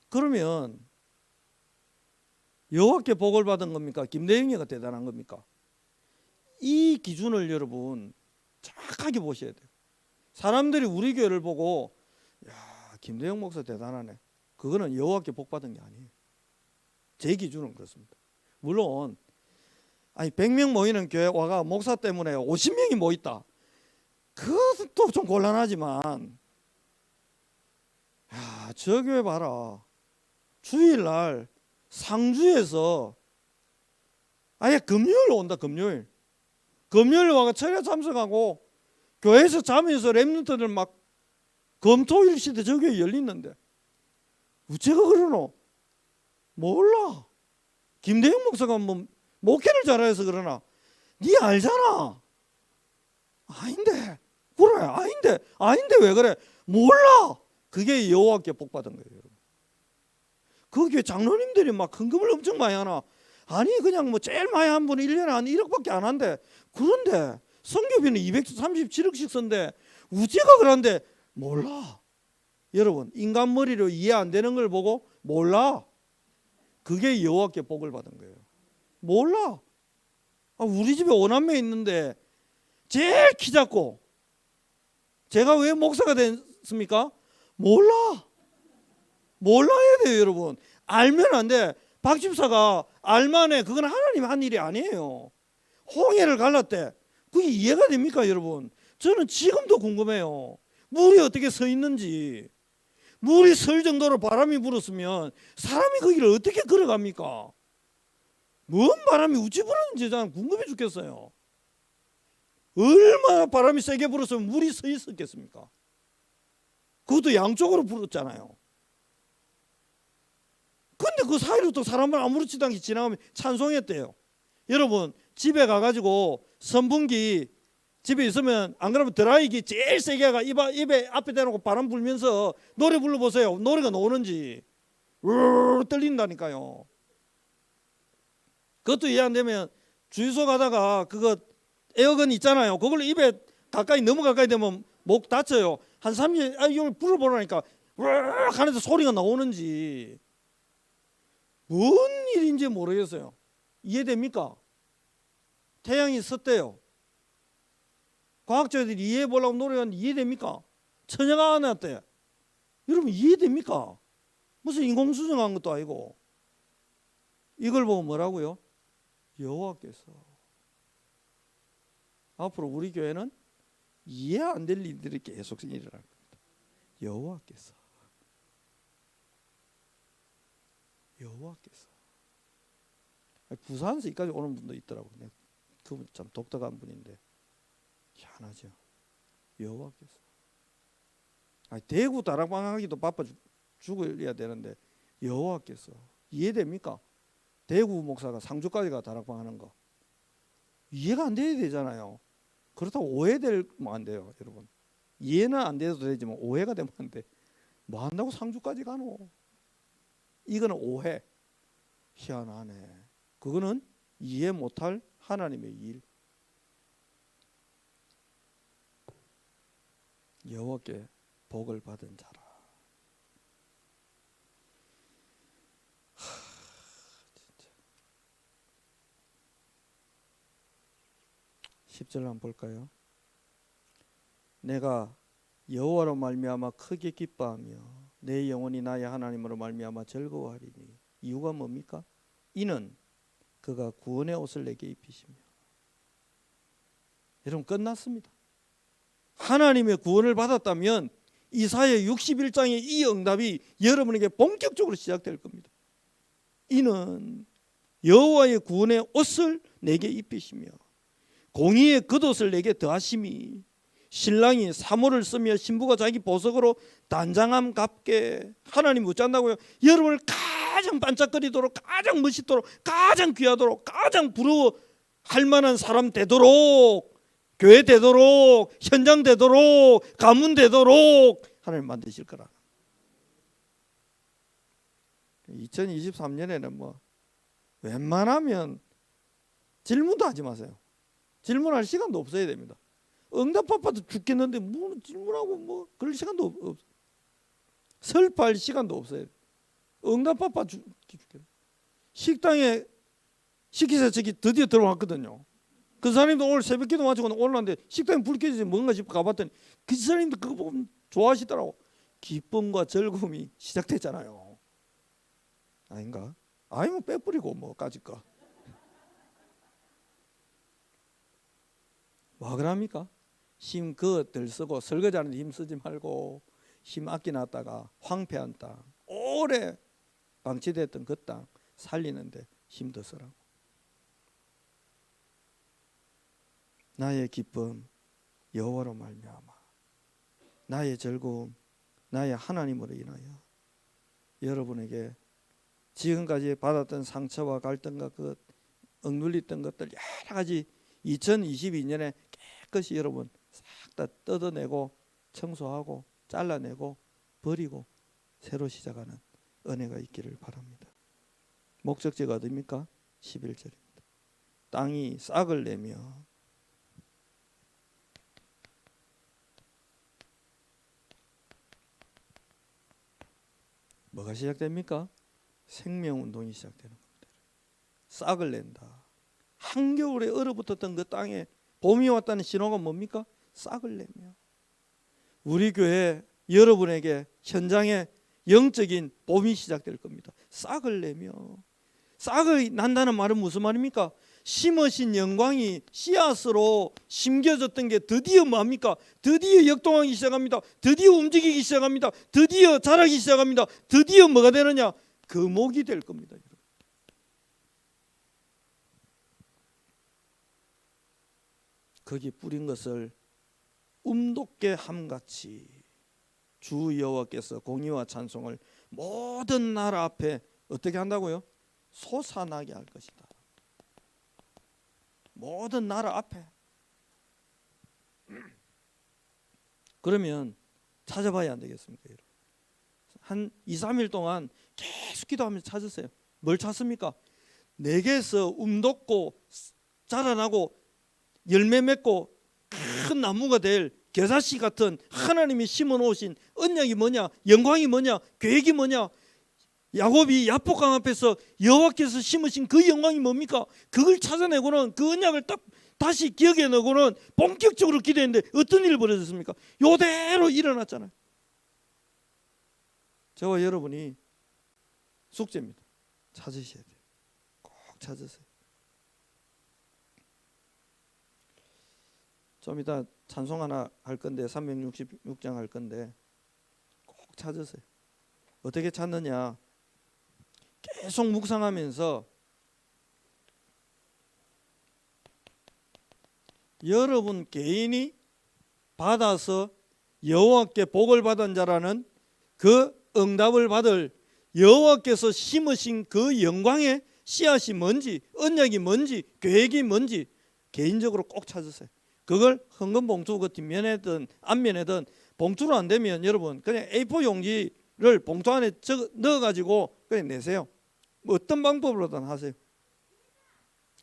그러면 여호와께 복을 받은 겁니까? 김대영이가 대단한 겁니까? 이 기준을 여러분 정확하게 보셔야 돼요. 사람들이 우리 교회를 보고 야 김대영 목사 대단하네. 그거는 여호와께 복 받은 게 아니에요. 제 기준은 그렇습니다. 물론 아니 100명 모이는 교회 와가 목사 때문에 50명이 모였다. 그것도 좀 곤란하지만 야, 저 교회 봐라. 주일날 상주에서 아예 금요일 온다. 금요일 와가 철야 참석하고 교회에서 자면서 렘넌트들 막 금토일 시대 저 교회 열리는데 어째가 그러노? 몰라. 김대영 목사가 뭐 목회를 잘해서 그러나 네 알잖아. 아닌데 그래 아닌데 왜 그래? 몰라. 그게 여호와께 복 받은 거예요, 여러분. 그 교회 장로님들이 막 헌금을 엄청 많이 하나? 아니 그냥 뭐 제일 많이 한 분은 1년에 한 1억밖에 안 한대. 그런데 선교비는 237억씩 쓴대. 우제가 그런데 몰라. 여러분 인간 머리로 이해 안 되는 걸 보고 몰라. 그게 여호와께 복을 받은 거예요. 몰라. 우리 집에 5남매 있는데 제일 키 작고 제가 왜 목사가 됐습니까? 몰라야 돼요, 여러분. 알면 안 돼. 박 집사가 알만해. 그건 하나님 한 일이 아니에요. 홍해를 갈랐대. 그게 이해가 됩니까, 여러분? 저는 지금도 궁금해요. 물이 어떻게 서 있는지. 물이 설 정도로 바람이 불었으면 사람이 그 길을 어떻게 걸어갑니까? 뭔 바람이 우찌 부르는지 저는 궁금해 죽겠어요. 얼마나 바람이 세게 불었으면 물이 서 있었겠습니까? 그것도 양쪽으로 불었잖아요. 근데 그 사이로 또 사람을 아무렇지도 않게 지나가면 찬송했대요. 여러분 집에 가가지고 선풍기 집에 있으면 안 그러면 드라이기 제일 세게 하가 입에 앞에 대놓고 바람 불면서 노래 불러보세요. 노래가 나오는지 으르르 떨린다니까요. 그것도 이해 안 되면 주유소 가다가 그거 에어건 있잖아요. 그걸 입에 가까이 너무 가까이 되면 목 다쳐요. 한 30분 이걸 불어보라니까 으르르 하는데 소리가 나오는지 뭔 일인지 모르겠어요. 이해됩니까? 태양이 섰대요. 과학자들이 이해해 보려고 노력하는데 이해됩니까? 처녀가 안 왔대. 여러분 이해됩니까? 무슨 인공수정한 것도 아니고. 이걸 보고 뭐라고요? 여호와께서. 앞으로 우리 교회는 이해 안 될 일들이 계속 일어날 겁니다. 여호와께서. 여호와께서. 부산에서 여기까지 오는 분도 있더라고요. 그분 참 독특한 분인데 희한하죠. 여호와께서. 대구 다락방 하기도 바빠 죽어야 되는데 여호와께서. 이해됩니까? 대구 목사가 상주까지가 다락방 하는 거 이해가 안 돼야 되잖아요. 그렇다고 오해되면 안 돼요, 여러분. 이해는 안 돼도 되지만 오해가 되면 안 돼. 뭐 한다고 상주까지 가노? 이거는 오해. 희한하네. 그거는 이해 못할 하나님의 일. 여호와께 복을 받은 자라. 진짜. 10절 한번 볼까요? 내가 여호와로 말미암아 크게 기뻐하며 내 영혼이 나의 하나님으로 말미암아 즐거워하리니. 이유가 뭡니까? 이는 그가 구원의 옷을 내게 입히시며. 여러분 끝났습니다. 하나님의 구원을 받았다면 이사야 61장의 이 응답이 여러분에게 본격적으로 시작될 겁니다. 이는 여호와의 구원의 옷을 내게 입히시며 공의의 겉옷을 내게 더하심이. 신랑이 사모를 쓰며 신부가 자기 보석으로 단장함 갚게. 하나님 어쩐다고요? 여러분을 가장 반짝거리도록, 가장 멋있도록, 가장 귀하도록, 가장 부러워할 만한 사람 되도록, 교회 되도록, 현장 되도록, 가문 되도록 하나님 만드실 거라. 2023년에는 뭐 웬만하면 질문도 하지 마세요. 질문할 시간도 없어야 됩니다. 응답 바빠도 죽겠는데 뭐 질문하고 뭐 그럴 시간도 없어. 설파할 시간도 없어요. 응답 바빠 죽겠네. 식당에 식기세척이 드디어 들어왔거든요. 그 사람도 오늘 새벽기도 마치고 올랐는데 식당에 불 켜지지 뭔가 싶어 가봤더니 그 사람도 그거 보면 좋아하시더라고. 기쁨과 즐거움이 시작됐잖아요. 아닌가? 아니면 빼뿌리고 뭐까짓 거. 와 그럽니까? 힘 그들 쓰고 설거지하는데 힘 쓰지 말고 힘 아껴놨다가 황폐한 땅, 오래 방치됐던 그 땅 살리는데 힘 더 쓰라고. 나의 기쁨 여호와로 말미암아, 나의 즐거움 나의 하나님으로 인하여. 여러분에게 지금까지 받았던 상처와 갈등과 그 억눌렸던 것들 여러 가지 2022년에 깨끗이 여러분 싹 다 뜯어내고 청소하고 잘라내고 버리고 새로 시작하는 은혜가 있기를 바랍니다. 목적지가 어디입니까? 11절입니다. 땅이 싹을 내며 뭐가 시작됩니까? 생명운동이 시작되는 겁니다. 싹을 낸다. 한겨울에 얼어붙었던 그 땅에 봄이 왔다는 신호가 뭡니까? 싹을 내며. 우리 교회 여러분에게 현장에 영적인 봄이 시작될 겁니다. 싹을 내며. 싹을 난다는 말은 무슨 말입니까? 심으신 영광이 씨앗으로 심겨졌던 게 드디어 뭡니까? 드디어 역동하기 시작합니다. 드디어 움직이기 시작합니다. 드디어 자라기 시작합니다. 드디어 뭐가 되느냐? 거목이 될 겁니다. 거기 뿌린 것을 음돋게 함같이 주 여호와께서 공의와 찬송을 모든 나라 앞에 어떻게 한다고요? 솟아나게 할 것이다. 모든 나라 앞에. 그러면 찾아봐야 안 되겠습니까? 여러분? 한 2, 3일 동안 계속 기도하면서 찾으세요. 뭘 찾습니까? 내게서 돋고 자라나고 열매 맺고 큰 나무가 될 겨자씨 같은 하나님이 심어 놓으신 언약이 뭐냐? 영광이 뭐냐? 계획이 뭐냐? 야곱이 야복강 앞에서 여호와께서 심으신 그 영광이 뭡니까? 그걸 찾아내고는 그 언약을 딱 다시 기억해 내고는 본격적으로 기도했는데 어떤 일이 벌어졌습니까? 요대로 일어났잖아요. 저와 여러분이 숙제입니다. 찾으셔야 돼요. 꼭 찾으세요. 좀 이따 찬송 하나 할 건데 366장 할 건데 꼭 찾으세요. 어떻게 찾느냐? 계속 묵상하면서 여러분 개인이 받아서 여호와께 복을 받은 자라는 그 응답을 받을 여호와께서 심으신 그 영광의 씨앗이 뭔지, 언약이 뭔지, 계획이 뭔지 개인적으로 꼭 찾으세요. 그걸 헌금 봉투 그 뒷면에든 앞면에든 봉투로 안 되면 여러분 그냥 A4 용지를 봉투 안에 넣어가지고 그냥 내세요. 뭐 어떤 방법으로든 하세요.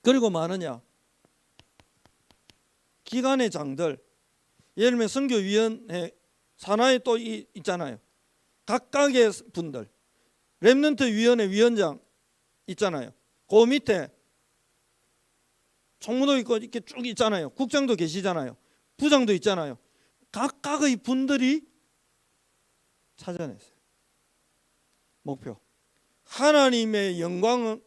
그리고 많으냐? 기관의 장들, 예를 들면 선교위원회 산하에 또 있잖아요. 각각의 분들, 렘넌트 위원회 위원장 있잖아요. 그 밑에 총무도 있고 이렇게 쭉 있잖아요. 국장도 계시잖아요. 부장도 있잖아요. 각각의 분들이 찾아냈어요. 목표. 하나님의 영광은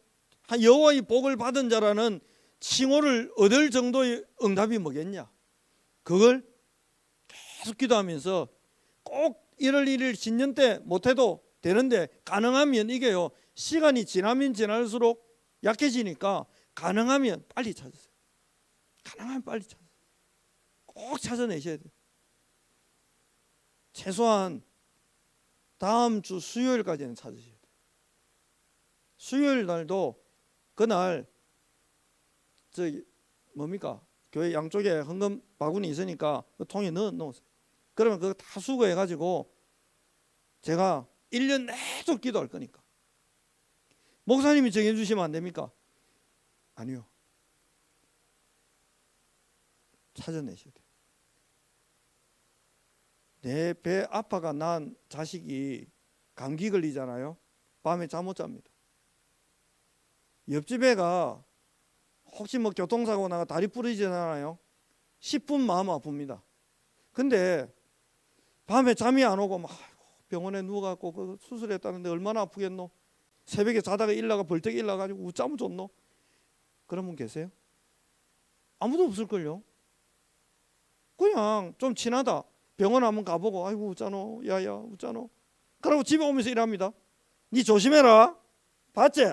여호와의 복을 받은 자라는 칭호를 얻을 정도의 응답이 뭐겠냐? 그걸 계속 기도하면서 꼭 1월 1일 신년 때 못해도 되는데 가능하면 이게요. 시간이 지나면 지날수록 약해지니까 가능하면 빨리 찾으세요. 가능하면 빨리 찾으세요. 꼭 찾아내셔야 돼요. 최소한 다음 주 수요일까지는 찾으셔야 돼요. 수요일 날도 그날 저기 뭡니까? 교회 양쪽에 헌금 바구니 있으니까 그 통에 넣어놓으세요. 그러면 그거 다 수거해가지고 제가 1년 내도 기도할 거니까. 목사님이 정해주시면 안 됩니까? 아니요. 찾아내셔야 돼요. 내 배 아파가 난 자식이 감기 걸리잖아요. 밤에 잠 못 잡니다. 옆집 애가 혹시 뭐 교통사고 나가 다리 부러지잖아요. 10분 마음 아픕니다. 근데 밤에 잠이 안 오고 막 병원에 누워갖고 그 수술했다는데 얼마나 아프겠노? 새벽에 자다가 일나가 벌떡 일나가지고 웃잠을 줬노? 그런 분 계세요? 아무도 없을걸요. 그냥 좀 친하다. 병원 한번 가보고 아이고 웃자노 야야 웃자노. 그러고 집에 오면서 일합니다. 니 조심해라. 봤지?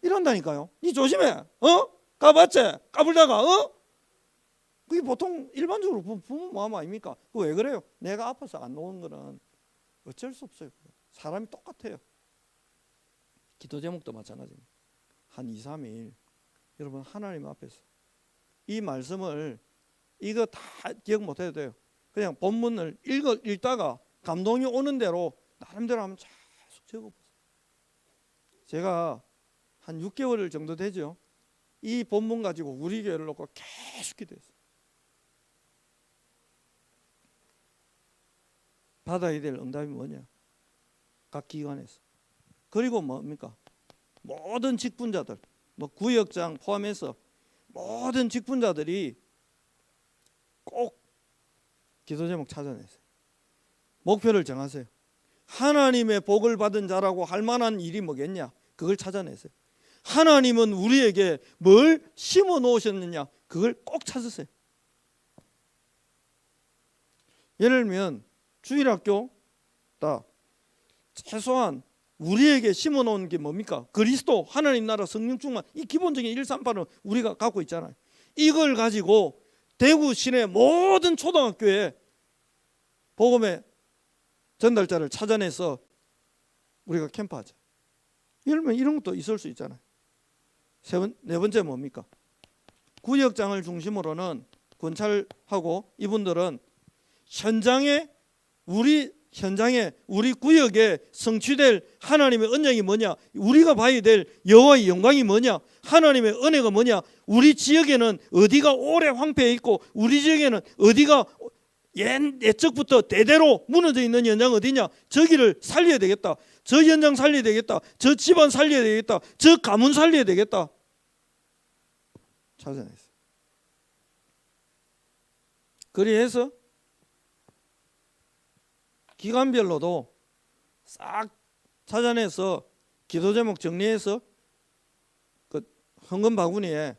이런다니까요. 니 조심해. 가봤지? 까불다가 그게 보통 일반적으로 부모 마음 아닙니까? 그거 왜 그래요? 내가 아파서 안 오는 거는 어쩔 수 없어요. 사람이 똑같아요. 기도 제목도 마찬가지입니다. 한 2, 3일 여러분 하나님 앞에서 이 말씀을 이거 다 기억 못 해도 돼요. 그냥 본문을 읽다가 감동이 오는 대로 나름대로 한번 계속 적어보세요. 제가 한 6개월 정도 되죠. 이 본문 가지고 우리 교회를 놓고 계속 기도했어요. 받아야 될 응답이 뭐냐? 각 기관에서. 그리고 뭡니까? 모든 직분자들, 뭐 구역장 포함해서 모든 직분자들이 꼭 기도 제목 찾아내세요. 목표를 정하세요. 하나님의 복을 받은 자라고 할 만한 일이 뭐겠냐? 그걸 찾아내세요. 하나님은 우리에게 뭘 심어 놓으셨느냐? 그걸 꼭 찾으세요. 예를 들면 주일학교 다 최소한 우리에게 심어 놓은 게 뭡니까? 그리스도, 하나님 나라, 성령 충만, 이 기본적인 138은 우리가 갖고 있잖아요. 이걸 가지고 대구 시내 모든 초등학교에 복음의 전달자를 찾아내서 우리가 캠프하자. 이러면 이런 것도 있을 수 있잖아요. 네 번째 뭡니까? 구역장을 중심으로는 군찰하고 이분들은 현장에 우리 구역에 성취될 하나님의 언약이 뭐냐, 우리가 봐야 될 여호와의 영광이 뭐냐, 하나님의 은혜가 뭐냐, 우리 지역에는 어디가 오래 황폐해 있고 우리 지역에는 어디가 옛적부터 대대로 무너져 있는 현장 어디냐, 저기를 살려야 되겠다, 저 현장 살려야 되겠다, 저 집안 살려야 되겠다, 저 가문 살려야 되겠다 찾아냈어요. 그리해서 기간별로도 싹 찾아내서 기도 제목 정리해서 그 헌금 바구니에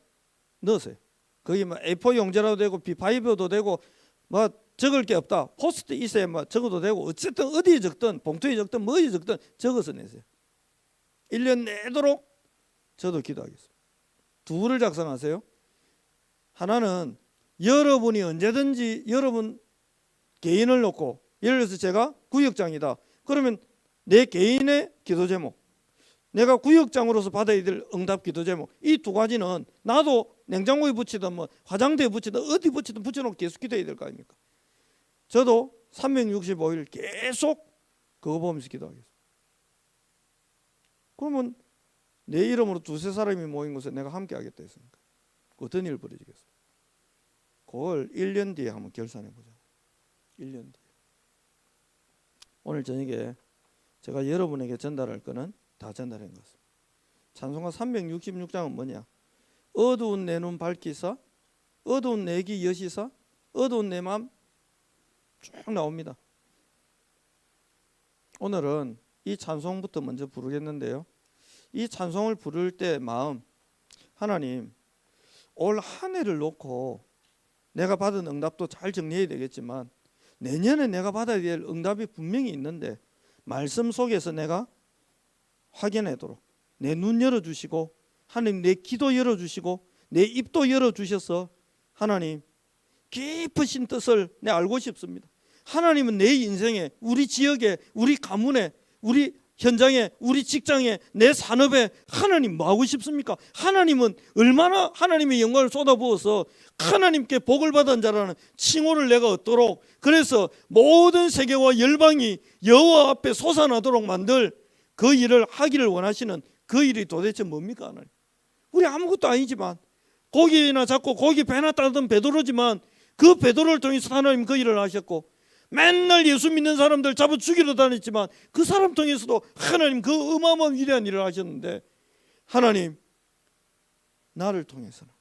넣으세요. 거기 뭐 A4 용지라도 되고 B5도 되고 뭐 적을 게 없다, 포스트 있어야 뭐 적어도 되고, 어쨌든 어디에 적든 봉투에 적든 뭐에 적든 적어서 내세요. 1년 내도록 저도 기도하겠습니다. 둘을 작성하세요. 하나는 여러분이 언제든지 여러분 개인을 놓고, 예를 들어서 제가 구역장이다 그러면 내 개인의 기도 제목, 내가 구역장으로서 받아야 될 응답 기도 제목, 이 두 가지는 나도 냉장고에 붙이든 뭐 화장대에 붙이든 어디 붙이든 붙여놓고 계속 기도해야 될 거 아닙니까? 저도 365일 계속 그거 보면서 기도하겠습니다. 그러면 내 이름으로 두세 사람이 모인 곳에 내가 함께 하겠다 했으니까 어떤 일 벌어지겠습니까? 그걸 1년 뒤에 한번 결산해 보자. 1년 뒤에. 오늘 저녁에 제가 여러분에게 전달할 거는 다 전달한 것 같습니다. 찬송가 366장은 뭐냐? 어두운 내 눈 밝히사, 어두운 내 귀 여시사, 어두운 내 맘 쭉 나옵니다. 오늘은 이 찬송부터 먼저 부르겠는데요, 이 찬송을 부를 때 마음, 하나님 올 한 해를 놓고 내가 받은 응답도 잘 정리해야 되겠지만 내년에 내가 받아야 될 응답이 분명히 있는데 말씀 속에서 내가 확인하도록 내 눈 열어주시고, 하나님 내 귀도 열어주시고 내 입도 열어주셔서 하나님 깊으신 뜻을 내 알고 싶습니다. 하나님은 내 인생에, 우리 지역에, 우리 가문에, 우리 현장에, 우리 직장에, 내 산업에 하나님 뭐 하고 싶습니까? 하나님은 얼마나 하나님의 영광을 쏟아부어서 하나님께 복을 받은 자라는 칭호를 내가 얻도록, 그래서 모든 세계와 열방이 여호와 앞에 솟아나도록 만들 그 일을 하기를 원하시는 그 일이 도대체 뭡니까? 하나님, 우리 아무것도 아니지만 고기나 잡고 고기 배나 따던 베드로지만 그 베드로를 통해서 하나님 그 일을 하셨고, 맨날 예수 믿는 사람들 잡아 죽이러 다녔지만 그 사람 통해서도 하나님 그 어마어마한 위대한 일을 하셨는데, 하나님 나를 통해서는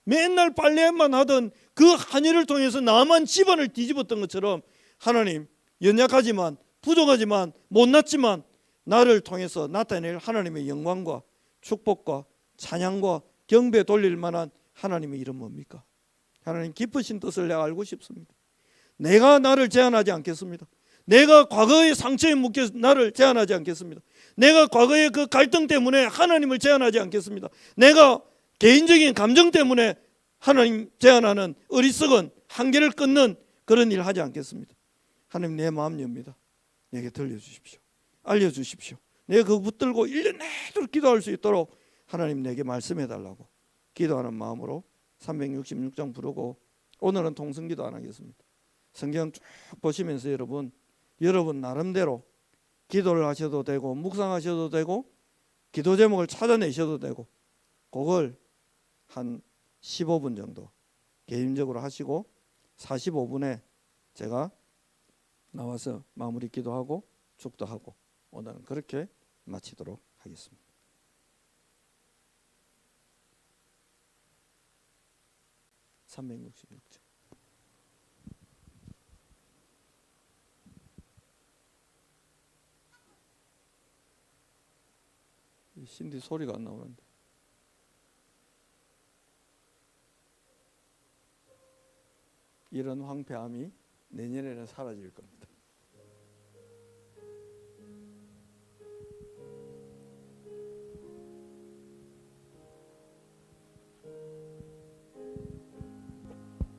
맨날 빨래만 하던 그 한 일을 통해서 나만 집안을 뒤집었던 것처럼 하나님 연약하지만 부족하지만 못났지만 나를 통해서 나타낼 하나님의 영광과 축복과 찬양과 경배 돌릴 만한 하나님의 이름 뭡니까? 하나님 깊으신 뜻을 내가 알고 싶습니다. 내가 나를 제한하지 않겠습니다. 내가 과거의 상처에 묶여 나를 제한하지 않겠습니다. 내가 과거의 그 갈등 때문에 하나님을 제한하지 않겠습니다. 내가 개인적인 감정 때문에 하나님 제한하는 어리석은 한계를 끊는 그런 일 하지 않겠습니다. 하나님 내 마음 엽니다. 내게 들려주십시오. 알려주십시오. 내가 그거 붙들고 1년 내도록 기도할 수 있도록 하나님 내게 말씀해달라고 기도하는 마음으로 366장 부르고, 오늘은 통성기도 안 하겠습니다. 성경 쭉 보시면서 여러분 나름대로 기도를 하셔도 되고 묵상하셔도 되고 기도 제목을 찾아내셔도 되고, 그걸 한 15분 정도 개인적으로 하시고 45분에 제가 나와서 마무리 기도하고 축도하고 오늘은 그렇게 마치도록 하겠습니다. (366장) 신디 소리가 안 나오는데. 이런 황폐함이 내년에는 사라질 겁니다.